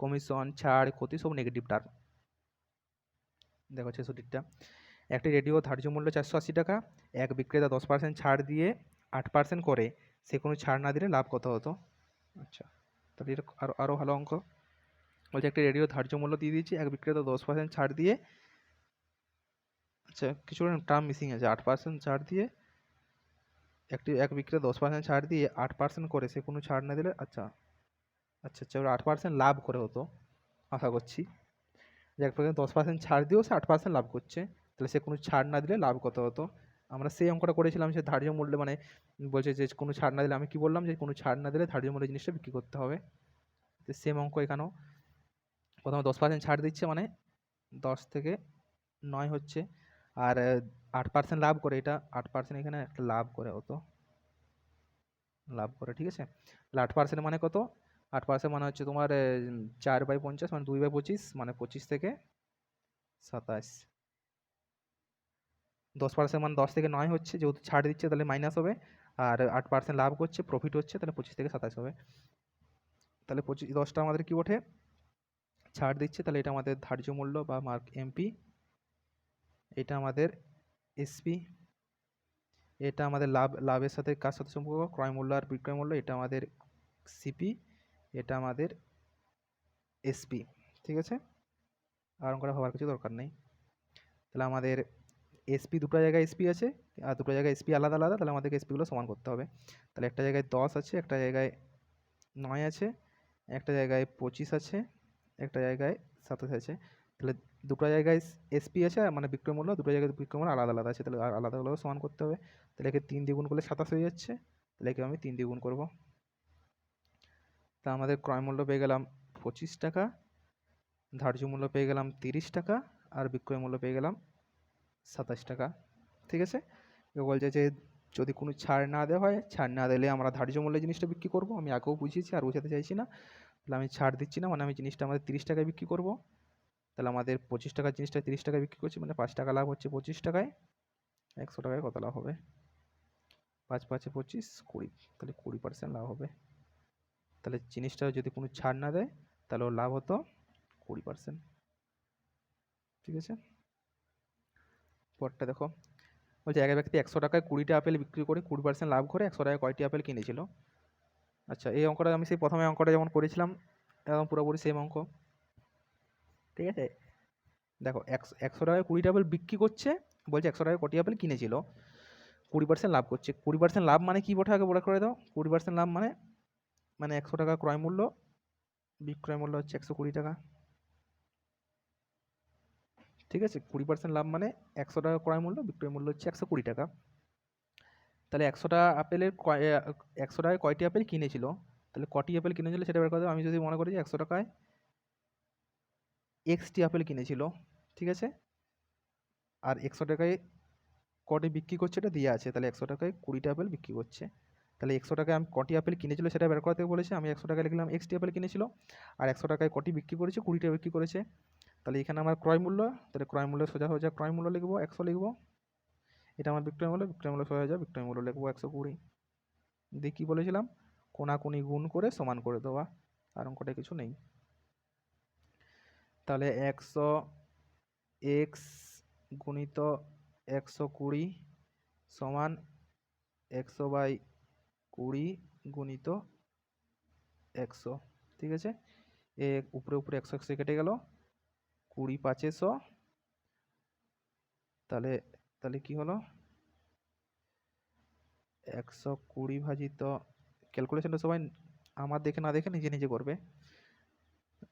কমিশন, ছাড়, ক্ষতি সব নেগেটিভ টার্ম। দেখো 66টা, একটি রেডিও ধার্য মূল্য 480 টাকা, এক বিক্রেতা 10% ছাড় দিয়ে 8% করে, সে কোনো ছাড় না দিলে লাভ কত হতো? আচ্ছা, তাহলে এটা আরও ভালো অঙ্ক। বলছে একটি রেডিও ধার্য মূল্য দিয়ে দিয়েছি, এক বিক্রেতা 10% ছাড় দিয়ে, আচ্ছা কিছু টার্ম মিসিং আছে, 8% ছাড় দিয়ে, এক বিক্রেতা 10% ছাড় দিয়ে 8% করে, সে কোনো ছাড় না দিলে, আচ্ছা আচ্ছা আচ্ছা 8% লাভ করে হতো আশা করছি, যে এক পর্যন্ত 10% ছাড় দিয়েও সে 8% লাভ করছে, তাহলে সে কোনো ছাড় না দিলে লাভ কত হতো? আমরা সেই অঙ্কটা করেছিলাম, সে ধার্য মূল্যে মানে বলছে যে কোনো ছাড় না দিলে, আমি কি বললাম যে কোনো ছাড় না দিলে ধার্য মূল্যে জিনিসটা বিক্রি করতে হবে। তো সেম অঙ্ক এখানেও প্রথমে 10% ছাড় দিচ্ছে মানে 10 থেকে 9 হচ্ছে, আর 8% লাভ করে, এটা 8% এখানে একটা লাভ করে হতো, লাভ করে। ঠিক আছে, তাহলে 8% মানে কত? 8% মানে হচ্ছে তোমার 4/50 মানে 2/25 মানে 25 থেকে 27। 10% মানে 10 থেকে 9 হচ্ছে, যেহেতু ছাড় দিচ্ছে তাহলে মাইনাস হবে, আর 8% লাভ করছে, প্রফিট হচ্ছে, তাহলে 25 থেকে 27 হবে। তাহলে 10টা আমাদের কি ওঠে? ছাড় দিচ্ছে, তাহলে এটা আমাদের ধার্য মূল্য বা মার্ক এমপি, এটা আমাদের এসপি, এটা আমাদের লাভের সাথে কার সাথে সম্পর্ক? ক্রয় মূল্য আর বিক্রয় মূল্য, এটা আমাদের সিপি, এটা আমাদের এসপি। ঠিক আছে, আর অঙ্কটা হওয়ার কিছু দরকার নেই। তাহলে আমাদের এসপি দুটো জায়গায় এসপি আছে, আর দুটো জায়গায় এসপি আলাদা আলাদা, তাহলে আমাদেরকে এসপিগুলো সমান করতে হবে। তাহলে একটা জায়গায় 10 আছে, একটা জায়গায় 9 আছে, একটা জায়গায় 25 আছে, একটা জায়গায় 27 আছে। তাহলে দুটো জায়গায় এসপি আছে, মানে বিক্রয় মূল্য, দুটো জায়গায় বিক্রয় মূল্য আলাদা আলাদা আছে, তাহলে আলাদাগুলো সমান করতে হবে। তাহলে একে 3 দিয়ে গুণ করলে 27 হয়ে যাচ্ছে, তাহলে একে আমি 3 দিয়ে গুণ করবো। তা আমাদের ক্রয় মূল্য পেয়ে গেলাম 25 টাকা, ধার্য মূল্য পেয়ে গেলাম 30 টাকা, আর বিক্রয় মূল্য পেয়ে গেলাম 27 টাকা। ঠিক আছে, কেউ বলছে যে যদি কোনো ছাড় না দেওয়া হয়, ছাড় না দিলে আমরা ধার্য মূল্যে জিনিসটা বিক্রি করবো। আমি আগেও বুঝিয়েছি আর বুঝাতে চাইছি না, তাহলে আমি ছাড় দিচ্ছি না, মানে আমি জিনিসটা আমাদের 30 টাকায় বিক্রি করব। তাহলে আমাদের 25 টাকার জিনিসটা 30 টাকায় বিক্রি করছি, মানে 5 টাকা লাভ হচ্ছে 25 টাকায়। 100 টাকায় কত লাভ হবে? 5 5 25 20, তাহলে 20% লাভ হবে। তাহলে জিনিসটা যদি কোনো ছাড় না দেয় তাহলে ওর লাভ হতো 20%। ঠিক আছে, পরটা দেখো, বলছে এক ব্যক্তি 100 টাকায় 20টা আপেল বিক্রি করে 20% লাভ করে 100 টাকায় কয়টি আপেল কিনেছিল? আচ্ছা, এই অঙ্কটা আমি সেই প্রথমে অঙ্কটা যেমন করেছিলাম একদম পুরোপুরি সেম অঙ্ক। ঠিক আছে, দেখো 100 টাকায় 20টা আপেল বিক্রি করছে, বলছে 100 টাকায় কটি আপেল কিনেছিল, 20% লাভ করছে। 20% লাভ মানে কি বোঝা, আগে বলে করে দাও। 20% লাভ মানে মানে 100 টাকা ক্রয় মূল্য, বিক্রয় মূল্য হচ্ছে 120 টাকা। ঠিক আছে, 20% লাভ মানে 100 টাকা ক্রয় মূল্য, বিক্রয় মূল্য হচ্ছে 120 টাকা। তাহলে 100টা আপেলের 100 টাকায় কয়টি আপেল কিনেছিল, তাহলে কটি আপেল কিনেছিল সেটা বের করে দেবো। আমি যদি মনে করি যে 100 টাকায় এক্সটি আপেল কিনেছিল, ঠিক আছে, আর 100 টাকায় কটি বিক্রি করছে এটা দিয়ে আছে, তাহলে 100 টাকায় 20টা আপেল বিক্রি করছে। তাহলে 100 টাকায় আমি কটি আপেল কিনেছিল সেটা বের করতে বলেছে, আমি 100 টাকায় লিখলাম এক্সটি আপেল কিনেছিল, আর 100 টাকায় কটি বিক্রি করেছে, 20টা বিক্রি করেছে। তাহলে এখানে আমার ক্রয় মূল্য, তাহলে ক্রয় মূল্য সোজা হয়ে যায় ক্রয় মূল্য লিখবো 100 লিখবো, এটা আমার বিক্রয় মূল্য, বিক্রয় মূল্য সোজা হয়ে যায় বিক্রয় মূল্য লিখবো 120। দিয়ে কী বলেছিলাম, কোনাকুনি গুণ করে সমান করে দেওয়া, আর অঙ্কটা কিছু নেই। তাহলে 100 এক্স গুণিত 120 সমান 100/20 গুণিত 100। ঠিক আছে, উপরে উপরে 100 100 কেটে গেল, 20 5 100, তাহলে তাহলে কি হলো, 120 ভাজিত, ক্যালকুলেশনটা সবাই আমার দেখে না দেখে নিজে নিজে করবে।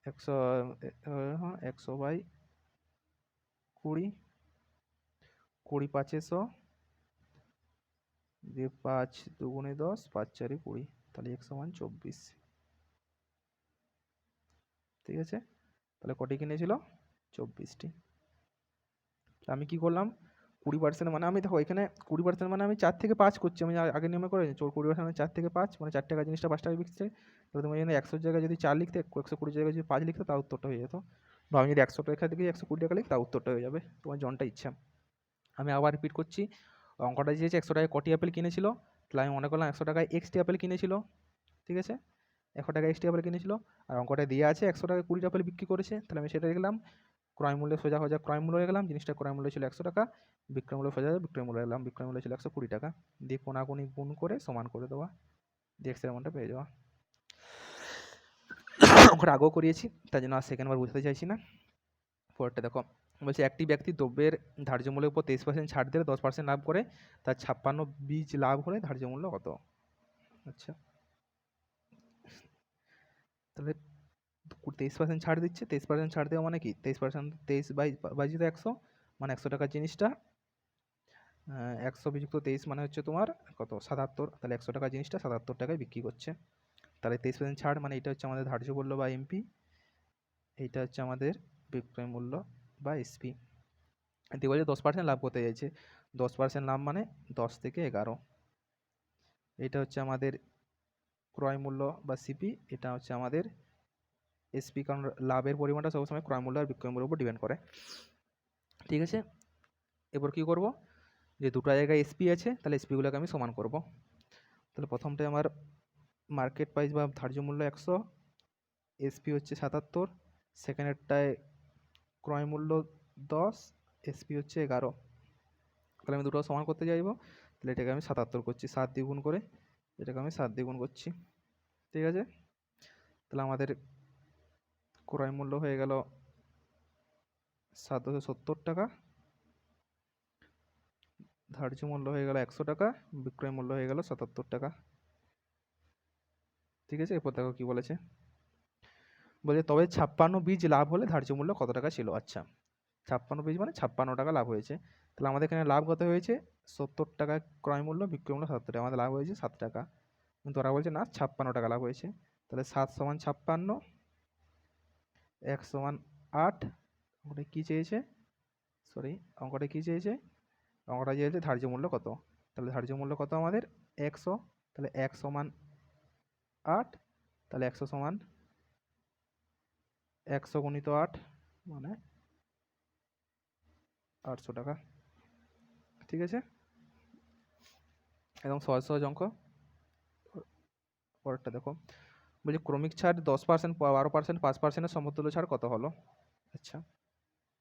100, হ্যাঁ 100/20, 20 5 100, দিয়ে 5 2 10, 5 4 20, তাহলে x সমান 24। ঠিক আছে, তাহলে কটি কিনেছিল? 24টি। আমি কি করলাম, 20% মানে আমি দেখো এখানে 20% মানে আমি 4 থেকে 5 করছি, আমি আগের নিয়মে করে 20% মানে 4 থেকে 5 মানে 4 টাকা জিনিসটা 5 টাকা বিকছে। তাহলে তুমি এখানে 100 জায়গায় যদি 4 লিখতে, 120 জায়গায় যদি 5 লিখতে, তার উত্তরটা হয়ে যেত। বা আমি যদি 100 টাকা থেকে 120 টাকা লিখি, তার উত্তরটা হয়ে যাবে, তোমার জনটা ইচ্ছা। আমি আবার রিপিট করছি, অঙ্কটা দিয়েছে 100 টাকায় কটি অ্যাপেল কিনেছিল, তাহলে আমি মনে করলাম 100 টাকায় এক্সটি অ্যাপেল কিনেছিল। ঠিক আছে, 100 টাকায় এক্সটি অ্যাপেল কিনেছিল, আর অঙ্কটা দিয়ে আছে 100 টাকায় 20 অ্যাপেল বিক্রি করেছে, তাহলে আমি সেটা লিখলাম। ক্রয় মূল্যে সোজা সোজা ক্রয় মূল্য লিখলাম, জিনিসটা ক্রয় মূল্য ছিল 100 টাকা, বিক্রয় মূল্য সোজা বিক্রয় মূল্য লিখলাম, বিক্রয় মূল্য ছিল 120 টাকা, দিয়ে কোনাকুনি গুণ করে সমান করে দেওয়া, দিয়ে এক্সের মানটা পেয়ে যাওয়া। অঙ্কটা আগেও করিয়েছি, তার জন্য আর সেকেন্ডবার বুঝতে চাইছি না। পরেরটা দেখো, বলছে একটি ব্যক্তি দ্রব্যের ধার্য মূল্যের উপর 23% ছাড় দিয়ে 10% লাভ করে, তার 56 বীজ লাভ হলে ধার্য মূল্য কত? আচ্ছা, তাহলে 23% ছাড় দিচ্ছে, 23% ছাড় দেওয়া মানে কি, 23%, 23/100 মানে 100 টাকার জিনিসটা 100 বিযুক্ত 23 মানে হচ্ছে তোমার কত, 77। তাহলে 100 টাকার জিনিসটা 77 টাকায় বিক্রি করছে। তাহলে 23% ছাড় মানে এটা হচ্ছে আমাদের ধার্য মূল্য বা এমপি, এইটা হচ্ছে আমাদের বিক্রয় মূল্য বা এসপি। দিয়ে বলছে 10% লাভ করতে চাইছে, 10% লাভ মানে 10 থেকে 11, এটা হচ্ছে আমাদের ক্রয় মূল্য বা সিপি, এটা হচ্ছে আমাদের এসপি, কারণ লাভের পরিমাণটা সবসময় ক্রয় মূল্য আর বিক্রয় মূল্যের উপর ডিপেন্ড করে। ঠিক আছে, এবার কি করব, যে দুটো জায়গায় এসপি আছে, তাহলে এসপিগুলোকে আমি সমান করব। তাহলে প্রথমটায় আমার মার্কেট প্রাইস বা ধার্য মূল্য 100, এসপি হচ্ছে 77, সেকেন্ডেরটায় ক্রয় মূল্য 10, এসপি হচ্ছে 11। তাহলে আমি দুটো সমান করতে চাইবো, তাহলে এটাকে আমি 77 করছি, 7 দিয়ে গুণ করে, এটাকে আমি 7 দিয়ে গুণ করছি। ঠিক আছে, তাহলে আমাদের ক্রয় মূল্য হয়ে গেল 770 টাকা, ধার্য মূল্য হয়ে গেল 100 টাকা, বিক্রয় মূল্য হয়ে গেল 77 টাকা। ঠিক আছে, এরপর দেখো কি বলেছে, বলছে তবে 56 বীজ লাভ হলে ধার্য মূল্য কত টাকা ছিল। আচ্ছা, 56 বীজ মানে 56 টাকা লাভ হয়েছে, তাহলে আমাদের এখানে লাভ কত হয়েছে, 70 টাকা ক্রয় মূল্য, বিক্রয় মূল্য 77 টাকা, আমাদের লাভ হয়েছে 7 টাকা, কিন্তু ওরা বলছে না 56 টাকা লাভ হয়েছে। তাহলে 7 সমান 56, 1 সমান 8, ওটা কী চেয়েছে, সরি অঙ্কটা কী চেয়েছে, অঙ্কটা চেয়েছে ধার্য মূল্য কত। তাহলে ধার্য মূল্য কত আমাদের 100, তাহলে 1 সমান 8, তাহলে 100 সমান 100 গুণিত 8 মানে 800 টাকা। ঠিক আছে, একদম সহজ সহজ অঙ্ক। পরেরটা দেখো, বলছি ক্রমিক ছাড় 10%, 12%, 5%-এর সমতুল্য ছাড় কত হলো। আচ্ছা,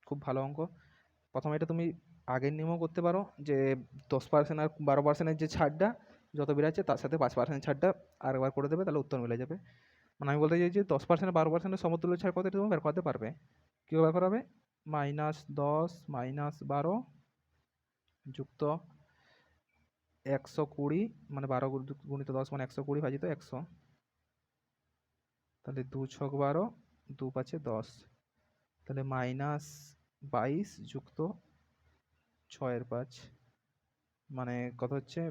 খুব ভালো অঙ্ক। প্রথমে এটা তুমি আগের নিয়মও করতে পারো, যে 10% আর 12%-এর যে ছাড়টা যত বেড়াচ্ছে, তার সাথে 5% ছাড়টা আরেকবার করে দেবে, তাহলে উত্তর মিলে যাবে। মানে আমি বলতে চাইছি 10% 12%-এর সমতুল্য ছাড় কত, এটা তুমি বের করতে পারবে। কীভাবে বের করা হবে, -10 -12 যুক্ত 120, মানে 12 গুণিত 10 মানে 120 ভাজিত 100, তাহলে 2 ছক 12, 2 5 10, তাহলে -22 যুক্ত 6/5, মানে কত হচ্ছে,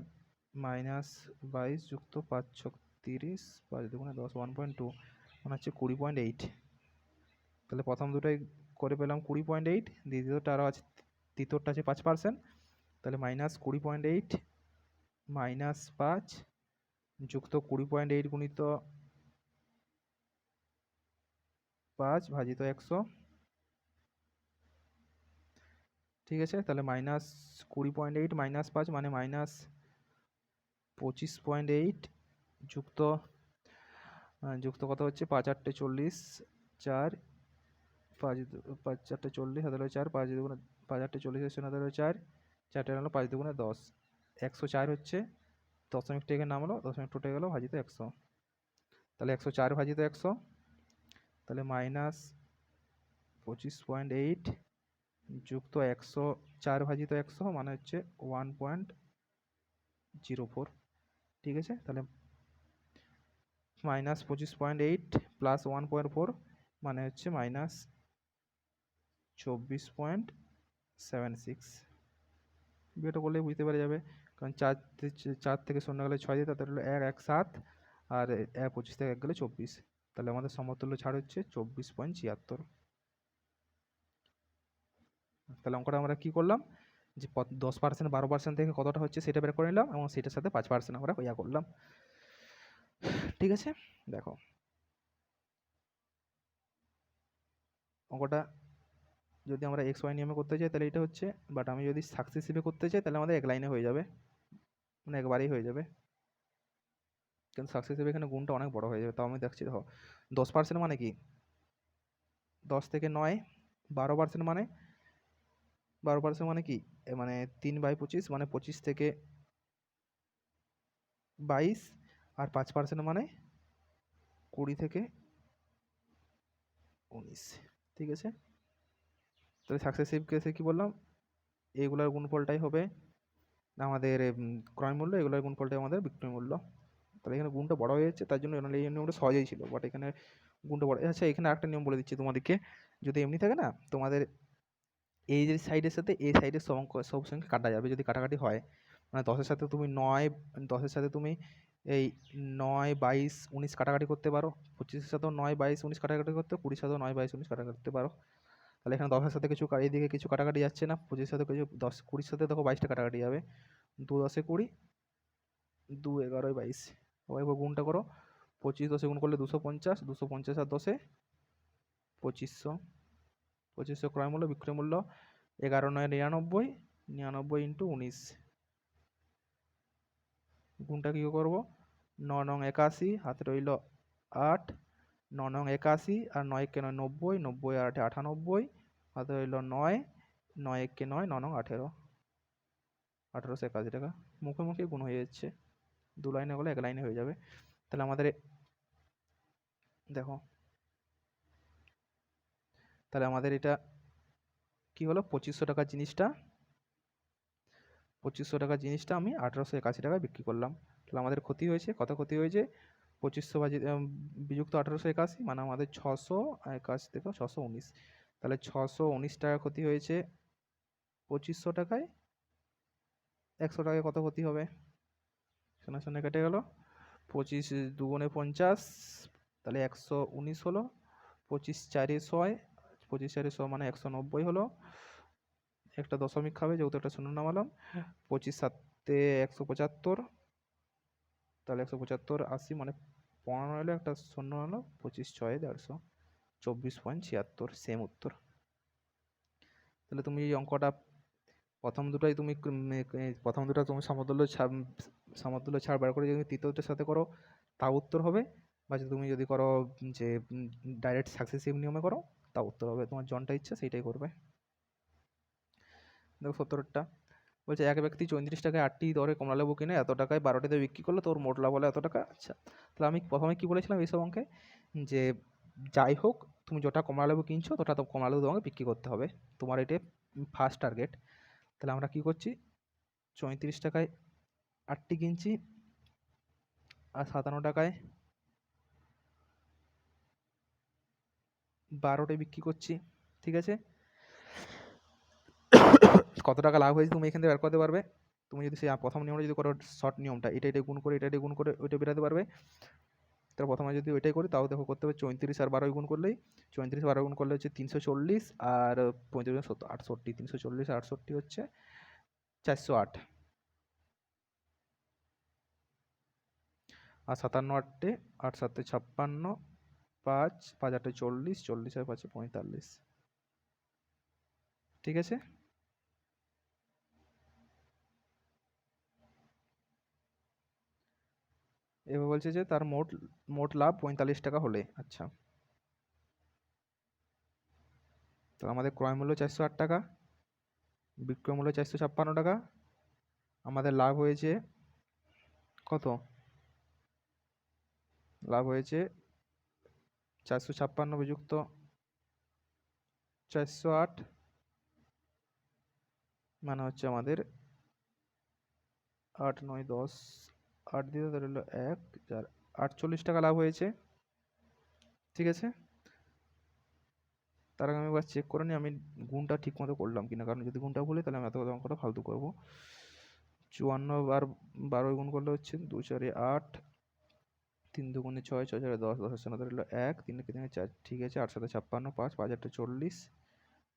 -22 যুক্ত 5 ছক 30, 5 দুগুণে 10, 1.2, মানে হচ্ছে 20.8। তাহলে প্রথম দুটোই করে পেলাম 20.8, দ্বিতীয়টা আরও আছে, তৃতীয়টা আছে 5%, তাহলে -20.8 -5 যুক্ত 20.8 গুণিত 5 ভাজিত 100। ঠিক আছে, তাহলে -20.8 -5 মানে -25.8 যুক্ত যুক্ত কত হচ্ছে, 5 8 40, 4 5 5 4 40, হাতে 4, 5 দুগুণে 5 8 40 হাতে 4, 4 হলো 5 দুগুণে 10, 104 হচ্ছে, দশমিক টেকে নামলো, দশমিক টোটে গেল ভাজিত 100, তাহলে 104 ভাজিত 100, তাহলে -25.8 যুক্ত 104 ভাজিত 100 মানে হচ্ছে 1.04। ঠিক আছে, তাহলে -25.8 প্লাস 1.4, মানে হচ্ছে -24.76। ভিডিওটা করলেই বুঝতে পারা যাবে, কারণ 4 থেকে 0 গেলে 6 দিয়ে, তাতে হলো 1 1 7, আর 25 থেকে 1 গেলে 24। তাহলে আমাদের সমতুল্য ছাড় হচ্ছে 24.76। তাহলে অঙ্কটা আমরা কি করলাম, যে 10%, 12% থেকে কতটা হচ্ছে সেটা বের করে নিলাম, এবং সেটার সাথে 5% আমরা ইয়া করলাম। ঠিক আছে, দেখো অঙ্কটা যদি আমরা এক্স ওয়াই নিয়মে করতে চাই তাহলে এটা হচ্ছে, বাট আমি যদি সাকসেসিভে করতে চাই তাহলে আমাদের এক লাইনে হয়ে যাবে, মানে একবারেই হয়ে যাবে। কিন্তু সাকসেসিভে এখানে গুণটা অনেক বড় হয়ে যাবে। তাও আমি দেখছি, দেখো 10% মানে কি, 10 থেকে 9, 12% মানে 12% মানে কি, মানে 3/25, মানে 25 থেকে 22, আর 5% মানে 20 থেকে 19। ঠিক আছে, তাহলে সাকসেসিভ কেসে কি বললাম, এইগুলোর গুণফলটাই হবে আমাদের ক্রয় মূল্য, এগুলোর গুণফলটাই আমাদের বিক্রয় মূল্য। তাহলে এখানে গুণটা বড় হয়ে যাচ্ছে, তার জন্য এই নিয়মটা সহজেই ছিল, বাট এখানে গুণটা বড়। আচ্ছা, এখানে আরেকটা নিয়ম বলে দিচ্ছি তোমাদেরকে, যদি এমনি থাকে না তোমাদের, এই যে সাইডের সাথে এই সাইডের সব সঙ্গে কাটা যাবে যদি কাটাকাটি হয়, মানে 10-এর সাথে তুমি 9, 10-এর সাথে তুমি এই 9, 22, 19 কাটাকাটি করতে পারো, 25-এর সাথেও 9, 22, 19 কাটাকাটি করতে, 20-এর সাথেও 9, 22, 19 কাটাকাটি করতে পারো। তাহলে এখানে 10-এর সাথে কিছু এইদিকে কিছু কাটাকাটি যাচ্ছে না, 25-এর সাথে কিছু, 10, 20-এর সাথে দেখো 22টা কাটাকাটি যাবে, 2 10 20, 2 11 22। সবাই গুণটা করো, 25 10 গুণ করলে 250, 250 আর 10-এ 2500, 2500 ক্রয় মূল্য, বিক্রয় মূল্য 11 9 99, 99 ইন্টু 19। গুণটা কী করবো, 9 9 81, হাতে রইল 8, 9 9 81, আর 9 1 9 90, 90 আর 8 98, হাতে রইল 9, 9 1 9, 9 9 18, 1881 টাকা। মুখে মুখে গুণ হয়ে যাচ্ছে, 2 লাইনে হলে 1 লাইনে হয়ে যাবে। তাহলে আমাদের দেখো, তাহলে আমাদের এটা কি হলো, 2500 টাকার জিনিসটা, 2500 টাকার জিনিসটা আমি 1881 টাকায় বিক্রি করলাম। তাহলে আমাদের ক্ষতি হয়েছে, কত ক্ষতি হয়েছে, 2500 বিযুক্ত 1881, মানে আমাদের 681 থেকে 619। তাহলে 619 টাকা ক্ষতি হয়েছে 2500 টাকায়। 100 টাকায় কত ক্ষতি হবে, শূন্য শূন্য কেটে গেল, 25 2 50, তাহলে 119 হলো, 25 4 100, 25 4 100 মানে 190 হলো, একটা দশমিক খাবে যেহেতু একটা শূন্য নামালাম, 25 7 175, তাহলে 175 80 মানে 15 হলো, একটা শূন্য হলো, 25 6 150, 24.76, সেম উত্তর। তাহলে তুমি এই অঙ্কটা প্রথম দুটাই তুমি প্রথম দুটো তুমি সমতুল্য ছাড় বার করে যদি তৃতীয়টার সাথে করো তা উত্তর হবে, বা যদি তুমি যদি করো যে ডাইরেক্ট সাকসেসিভ নিয়মে করো তা উত্তর হবে, তোমার জনটা ইচ্ছা সেইটাই করবে। দেখো 17টা বলছে, এক ব্যক্তি 34 টাকায় 8টি দরে কমলালেবু কিনে এত টাকায় 12টিতে বিক্রি করলো, তোর মোট লাভ হলো এত টাকা। আচ্ছা, তাহলে আমি প্রথমে কি বলেছিলাম এইসব অঙ্কে, যে যাই হোক তুমি যেটা কমলালেবু কিনছো তোটা তো কমলালেবু তোমাকে বিক্রি করতে হবে, তোমার এটা ফার্স্ট টার্গেট। তাহলে আমরা কি করছি, 34 টাকায় 8টি কিনছি, আর 57 টাকায় 12টে বিক্রি করছি। ঠিক আছে, কত টাকা লাভ হয়েছে তুমি এখান থেকে বের করতে পারবে। তুমি যদি সেই প্রথম নিয়মটা যদি করো, শর্ট নিয়মটা, এটা এটা গুণ করে এটা এটা গুণ করে ওইটা বেরাতে পারবে। তাহলে প্রথমে যদি ওইটাই করি তাও দেখো করতে হবে, 34 আর 12 গুণ করলেই, 34 12 গুণ করলে হচ্ছে 340, আর 35 68, 340 আর 68 হচ্ছে 408, আর 57 8 8 7 56, 5 5 8 40, 40 আর 5 45। ঠিক আছে, এবার বলছে যে তার মোট মোট লাভ 45 টাকা হলে, আচ্ছা তো আমাদের ক্রয় মূল্য 408 টাকা, বিক্রয় মূল্য 456 টাকা, আমাদের লাভ হয়েছে কত, লাভ হয়েছে 456 বিযুক্ত 408, মানে হচ্ছে আমাদের 8 9 10, 8 দিয়ে ধরে হলো 1 4, 48 টাকা লাভ হয়েছে। ঠিক আছে, তার আগে আমি একবার চেক করে নিই আমি গুণটা ঠিক মতো করলাম কিনা, কারণ যদি গুণটা ভুলে তাহলে আমি এত অঙ্কটা ফালতু করবো। 54 আর 12 গুণ করলে হচ্ছে 2 4 8, 3 2 6, 6 4 10, 10 7 হলো 1, 3 3 4, ঠিক আছে। 8 7 56, 5 5 8 40,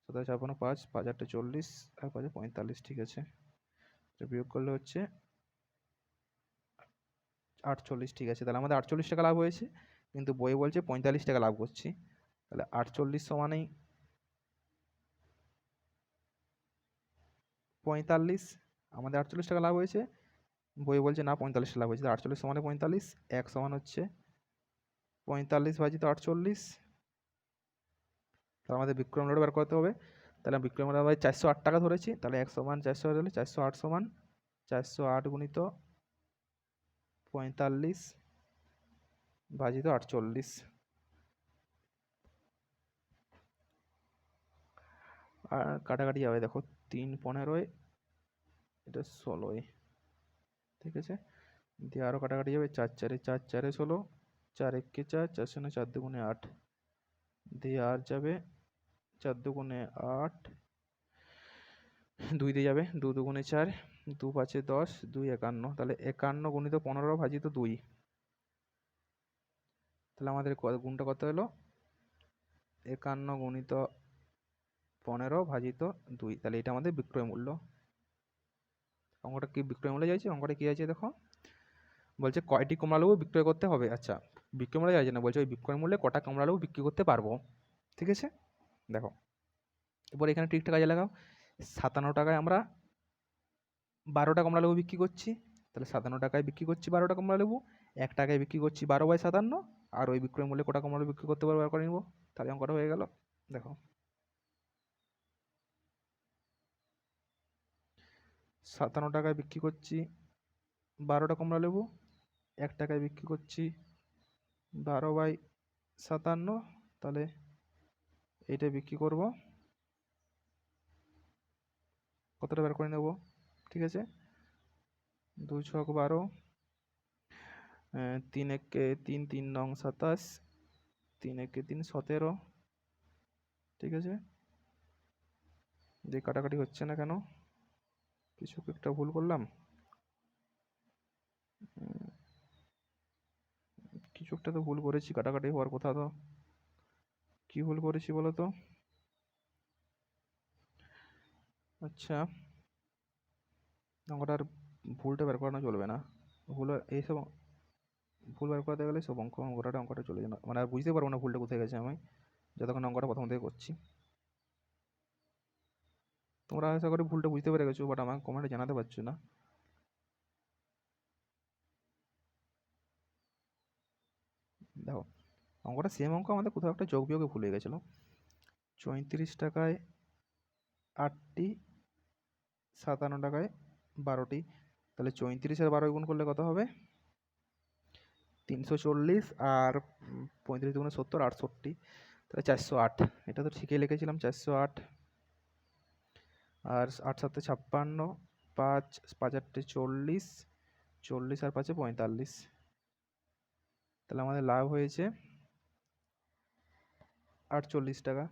7 56, 5 5 8 40 আর 5 45, ঠিক আছে। এটা বিয়োগ করলে হচ্ছে 48, ঠিক আছে। তাহলে আমাদের 48 টাকা লাভ হয়েছে, কিন্তু বই বলছে 45 টাকা লাভ করছি। তাহলে 48 সমানেই 45, আমাদের 48 টাকা লাভ হয়েছে, বই বলছে না 45 টাকা লাভ হয়েছে। 48 সমানে 45, 1 সমান হচ্ছে 45 ভাজিত 48। তাহলে আমাদের বিক্রয় মূল্য বের করতে হবে। তাহলে বিক্রয় মূল্য আমরা 408 টাকা ধরেছি, তাহলে 1 সমান 400 হলে 408 সমান 408 গুণিত 45 ভাজিত 48। আর কাটাকাটি যাবে, দেখো 3 15, এটা 16, ঠিক আছে। দিয়ে আরও কাটাকাটি যাবে, 4 4 4 4 16, 4 1 4, 4 0 4 2 8, দিয়ে আর যাবে 4 2 8, 2 দিয়ে যাবে, 2 2 4, 2 5 10, 2 51, তাহলে 51 গুণিত 15 ভাজিত 2। তাহলে আমাদের গুণটা কত হলো? 51 গুণিত 15 ভাজিত 2, তাহলে এটা আমাদের বিক্রয় মূল্য। অঙ্কটা কি বিক্রয় মূল্য চাইছে? অঙ্কটা কি আছে দেখো, বলছে কয়টি কমলালেবু বিক্রয় করতে হবে। আচ্ছা, বিক্রয় মূল্য চাইছে না, বলছে ওই বিক্রয় মূল্যে কটা কমলালেবু বিক্রি করতে পারবো, ঠিক আছে। দেখো এরপর এখানে ট্রিকটা কাজে লাগাও। 57 টাকায় আমরা 12টা কমলালেবু বিক্রি করছি, তাহলে 57 টাকায় বিক্রি করছি 12টা কমলালেবু, 1 টাকায় বিক্রি করছি 12/57, আর ওই বিক্রয় মূল্যে কটা কমলালেবু বিক্রি করতে পারবো বার করে নিব। তাহলে অঙ্কটা হয়ে গেল। দেখো 57 টাকায় বিক্রি করছি 12টা কমলালেবু, 1 টাকায় বিক্রি করছি 12/57, তাহলে এইটা বিক্রি করব কতটা বের করে নেব, ঠিক আছে। 2 ছক 12, 3 একে 3, 3 নং 27, 3 একে 3 17, ঠিক আছে। দিয়ে কাটাকাটি হচ্ছে না কেন, কিছু একটা ভুল করলাম, কিছু একটা তো ভুল করেছি, কাটাকাটি হওয়ার কথা। তো কি ভুল করেছি বলো তো? আচ্ছা, অঙ্কটার ভুলটা বের করানো চলবে না, ভুল এইসব ভুল বের করাতে গেলে সব অঙ্কটা চলে যায় না, মানে আর বুঝতে পারবো না ভুলটা কোথায় গেছে আমি, যতক্ষণ অঙ্কটা প্রথম থেকে করছি। তোমরা আশা করি ভুলটা বুঝতে পেরে গেছো, বাট আমাকে কমেন্টে জানাতে পারছো না। দেখো অঙ্কটা সেম অঙ্ক, আমাদের কোথাও একটা যোগ বিয়োগে ভুলে গেছিলো। 34 টাকায় 8টি, 57 টাকায় 12টি, তাহলে 34 আর 12 গুণ করলে কত হবে? 340, আর 35 দুগুণে 70, 68, তাহলে 408। এটা তো ঠিকই লিখেছিলাম 408, আর 8 7 56, 5 5 8 40, 40 আর 5 45, তাহলে আমাদের লাভ হয়েছে 48 টাকা।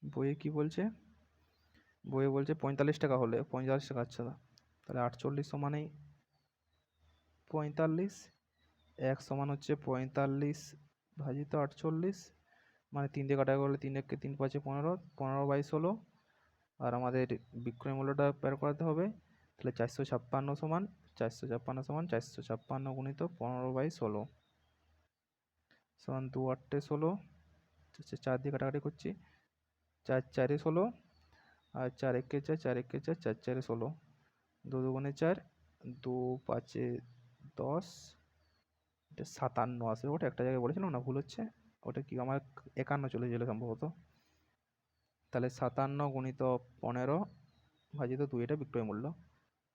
বইয়ে কি বলছে? বইয়ে বলছে 45 টাকা হলে 45 টাকা, আচ্ছা তাহলে 48 সমানেই 45, 1 সমান হচ্ছে 45 ভাজিত 48, মানে 3 দিয়ে কাটা করলে 3 একে 3 5 15, 15/16, আর আমাদের বিক্রয় মূল্যটা বের করাতে হবে। তাহলে 456 সমান 456 গুণিত 15/16 সমান 2 8 16, 4 দিয়ে কাটাকাটি করছি, 4 4 16, আর 4 1 4, 4 1 4, 4 4 16, 2 2 4, 2 5 10, এটা 57 আসে, ওটা একটা জায়গায় বলেছিলাম না ভুল হচ্ছে, ওটা কি আমার 51 চলে গেলে সম্ভবত। তাহলে 57 গুণিত 15 ভাজিত 2, এটা বিক্রয় মূল্য।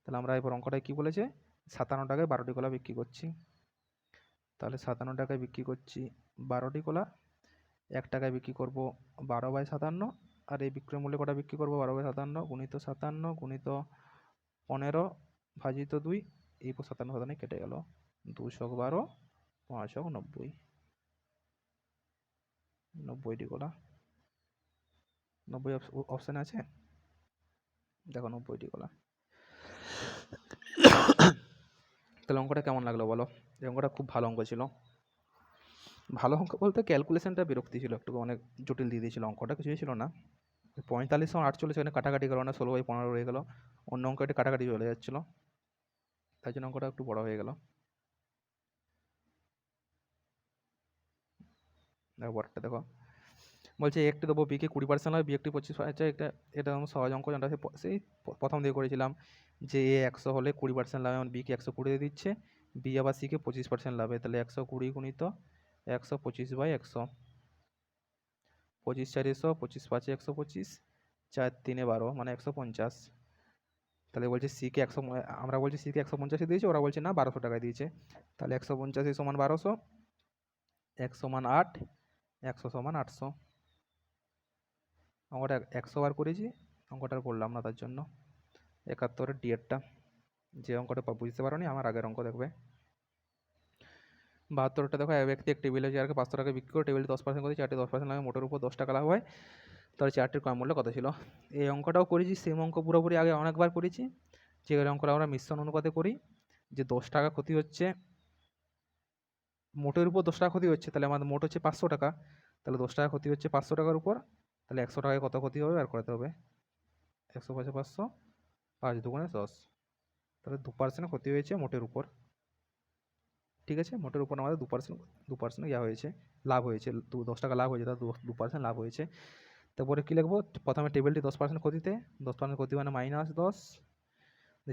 তাহলে আমরা এবার অঙ্কটায় কি বলেছে? 57 টাকায় 12টি কলা বিক্রি করছি, তাহলে 57 টাকায় বিক্রি করছি 12টি কলা, 1 টাকায় বিক্রি করব 12/57, আর এই বিক্রয় মূল্যে কটা বিক্রি করবো 12/57 গুণিত 57 গুণিত 15 ভাজিত 2, এই 57 কেটে গেল, 2 ছক 12, 5 ছক 90। 90টি কলা, 90 অপশানে আছে, দেখো 90টি কলা। তাহলে অঙ্কটা কেমন লাগলো বলো? এই অঙ্কটা খুব ভালো অঙ্ক ছিল। ভালো অঙ্ক বলতে ক্যালকুলেশনটা বিরক্তি ছিল, একটু অনেক জটিল দিয়ে দিয়েছিল, অঙ্কটা কিছুই ছিল না। 45 আর 48 এখানে কাটাকাটি কারণে 16/15 রয়ে গেল, অন্য অঙ্কটি কাটাকাটি চলে যাচ্ছিলো, তাই জন্য অঙ্কটা একটু বড় হয়ে গেল। দেখো পরেরটা দেখো, বলছে একটি দেবো বিকে 20% হবে, বি একটি 25। আচ্ছা এটা এটা সহজ অঙ্ক, যেটা সেই প্রথম দিয়ে করেছিলাম যে এ 100 হলে 20% লাভে, আমার বিকে 120 দিয়ে দিচ্ছে, বি আবার সিকে 25% লাভে, তাহলে 120 গুণিত 125/100, 25 4 100, 25 5 125, 4 3 12 মানে 150। তাহলে বলছে সিকে 100, আমরা বলছি সিকে 150 দিয়েছে, ওরা বলছে না 1200 টাকায় দিয়েছে, তাহলে 150 সমান 1200, 1 সমান 8, 100 সমান 800। অঙ্কটা 100 বার করেছি, অঙ্কটা আর করলাম না তার জন্য। 71-এর ডিএরটা, যে অঙ্কটা বুঝতে পারো নি আমার আগের অঙ্ক দেখবে। 72টা দেখো, এক ব্যক্তি এক টেবিলে চেয়ারকে 500 টাকা বিক্রি করে টেবিলে 10% করে, চারটে 10% লাভে, মোটের উপর 10 টাকা লাভ হয়, তাহলে চেয়ারটির ক্রয় মূল্য কত ছিল? এই অঙ্কটাও করেছি, সেম অঙ্ক পুরোপুরি আগে অনেকবার করেছি, যে অঙ্কটা আমরা মিশ্রণ অনুপাতে করি, যে 10 টাকা ক্ষতি হচ্ছে, মোটের উপর 10 টাকা ক্ষতি হচ্ছে, তাহলে আমাদের মোট হচ্ছে 500 টাকা, তাহলে 10 টাকা ক্ষতি হচ্ছে 500 টাকার উপর, তাহলে 100 টাকায় কত ক্ষতি হবে আর করতে হবে, 100 5 500, 5 2 10, তাহলে 2% ক্ষতি হয়েছে মোটের উপর। ঠিক আছে, মোটের উপর আমাদের 2% ইয়া হয়েছে, লাভ হয়েছে, 10 টাকা লাভ হয়েছে, তার 2% লাভ হয়েছে। তারপরে কী লিখবো, প্রথমে টেবিলটি 10% ক্ষতিতে, 10% ক্ষতি মানে -10,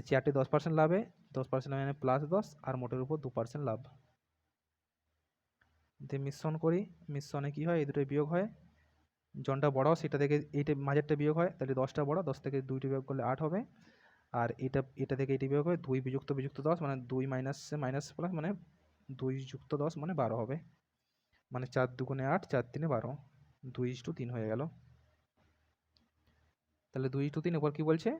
চেয়ারটি 10% লাভে, 10% মানে +10, আর মোটের উপর 2% লাভ দিয়ে মিশ্রণ করি। মিশ্রণে কী হয়, এই দুটোই বিয়োগ হয়, জনটা বড় সেটা থেকে এইটা মাঝেরটা বিয়োগ হয়, তাহলে 10টা বড়, 10 থেকে 2টি বিয়োগ করলে 8 হবে, আর এটা থেকে এটি বিয়োগ হয়, 2 বিযুক্ত 10 মানে 2 মাইনাস প্লাস মানে 2 যুক্ত 10 মানে 12 হবে, মানে 4 2 8, 4 3 12, 2:3 হয়ে গেল। তাহলে 2:3 এবার কী বলছে,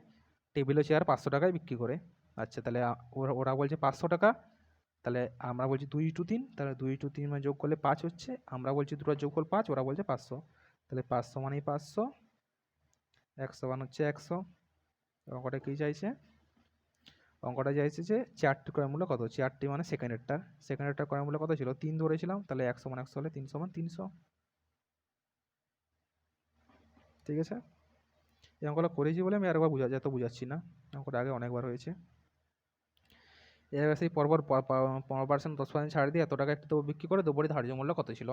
টেবিল চেয়ার 500 টাকায় বিক্রি করে। আচ্ছা তাহলে ওরা বলছে 500 টাকা, তাহলে আমরা বলছি 2:3, তাহলে 2:3 মানে যোগ করলে 5 হচ্ছে, আমরা বলছি দুটো যোগফল 5, ওরা বলছে 500, তাহলে 500 মানেই 500, 100 মান হচ্ছে 100। অঙ্কটা কী চাইছে, অঙ্কটা চাইছে যে চেয়ারটির ক্রয় মূল্য কত, চেয়ারটি মানে সেকেন্ডেরটা ক্রয় মূল্য কত ছিল, 3 ধরেছিলাম, তাহলে 100 মান 100 হলে 300 মান 300। ঠিক আছে, এই অঙ্কটা করেছি বলে আমি আরেকবার বুঝাচ্ছি না, অঙ্কটা আগে অনেকবার হয়েছে। এবার সেই পরপর 15%, 10% ছাড় দিয়ে এত টাকা একটু তো বিক্রি করে, দুপুরে ধার্য মূল্য কত ছিল।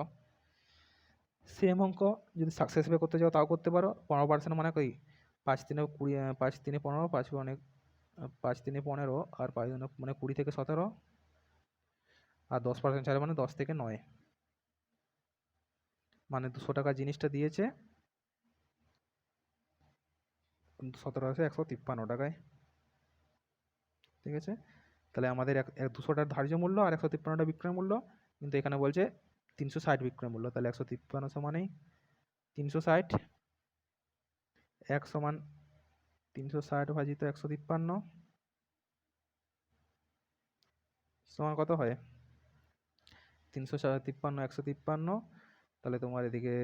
সেম অঙ্ক যদি সাকসেসফুল করতে চাও তাও করতে পারো। 15% মানে কই, 5 3 20, 5 3 15, 5 অনেক 5 3 15, আর 5 মানে 20 থেকে 17, আর 10% ছাড়ে মানে 10 থেকে 9, মানে 200 টাকা জিনিসটা দিয়েছে 17,153 টাকায়। ঠিক আছে, তাহলে আমাদের 200টার ধার্য মূল্য আর 153টা বিক্রয় মূল্য, কিন্তু এখানে বলছে 360 বিক্রয় মূল্য, তাহলে 153 সমানেই 360, 1 সমান 360 ভাজিত 153 সমান কত হয়, 353 153, তাহলে তোমার এদিকে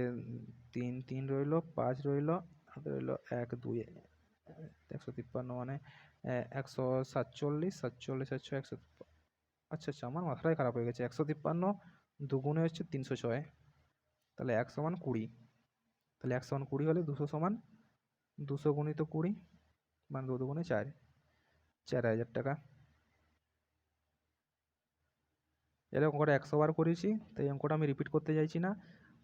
3 3 রইল, 5 রইল, হাতে রইল 1 2, 153 মানে 147, 47 100, আচ্ছা আচ্ছা আমার মাথাটাই খারাপ হয়ে গেছে, 153 দুগুণে হচ্ছে 306, তাহলে 1 সমান 20, তাহলে 1 সমান 20 হলে 200 সমান 200 গুণিত 20 মানে 2 দুগুণে 4, 4000 টাকা। এর অঙ্কটা 100 বার করেছি, তাই অঙ্কটা আমি রিপিট করতে চাইছি না।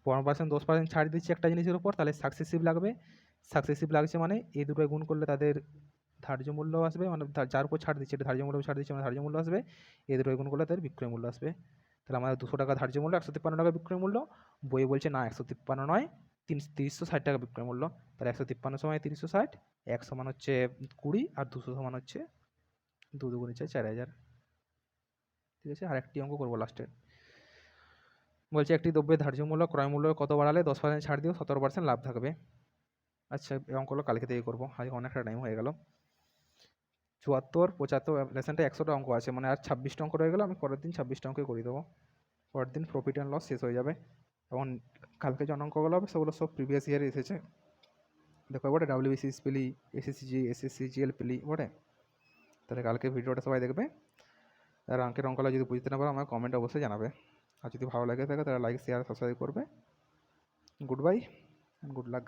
15% 10% ছাড় দিচ্ছি একটা জিনিসের উপর, তাহলে সাকসেসিভ লাগবে, সাকসেসিভ লাগছে মানে এই দুটোয় গুণ করলে তাদের ধার্য মূল্য আসবে, মানে যার উপর ছাড় দিচ্ছে এটা ধার্য মূল্য ছাড় দিচ্ছে মানে ধার্য মূল্য আসবে, এই দুটোয় গুণ করলে তাদের বিক্রয় মূল্য আসবে। তাহলে আমাদের 200 টাকা ধার্য মূল্য, 153 টাকা বিক্রয় মূল্য, বইয়ে বলছে না 153 নয় 360 টাকা বিক্রয় মূল্য, তাহলে 153 সময় 360, 1 সমান হচ্ছে 20, আর 200 সমান হচ্ছে 2 দুগুণে 4, 4000। ঠিক আছে, আর একটি অঙ্ক করবো লাস্টের, বলছে একটি দ্রব্যের ধার্য মূল্য ক্রয় মূল্য কত বাড়ালে 10% ছাড় দিয়েও 17% লাভ থাকবে। আচ্ছা এই অঙ্কগুলো কালকে থেকে করবো, আজ অনেকটা টাইম হয়ে গেল। 74 75 লেসনটা 100টা অঙ্ক আছে, মানে আর 26টা অঙ্ক রয়ে গেল, আমি পরের দিন 26টা অঙ্ক করে দেবো, পরের দিন প্রফিট অ্যান্ড লস শেষ হয়ে যাবে। এবং কালকে যে অঙ্কগুলো হবে সেগুলো সব প্রিভিয়াস ইয়ারে এসেছে। দেখো বটে ডাব্লিউবিসিএস পেলি, এসএসসিজি, এসএসসিজিএল পেলি বটে। তাহলে কালকে ভিডিওটা সবাই দেখবে। আর অঙ্কের অঙ্কগুলো যদি বুঝতে না পারো আমার কমেন্টে অবশ্যই জানাবে। আর যদি ভালো লাগে থাকে তাহলে লাইক, শেয়ার, সাবস্ক্রাইব করবে। Good bye and good luck.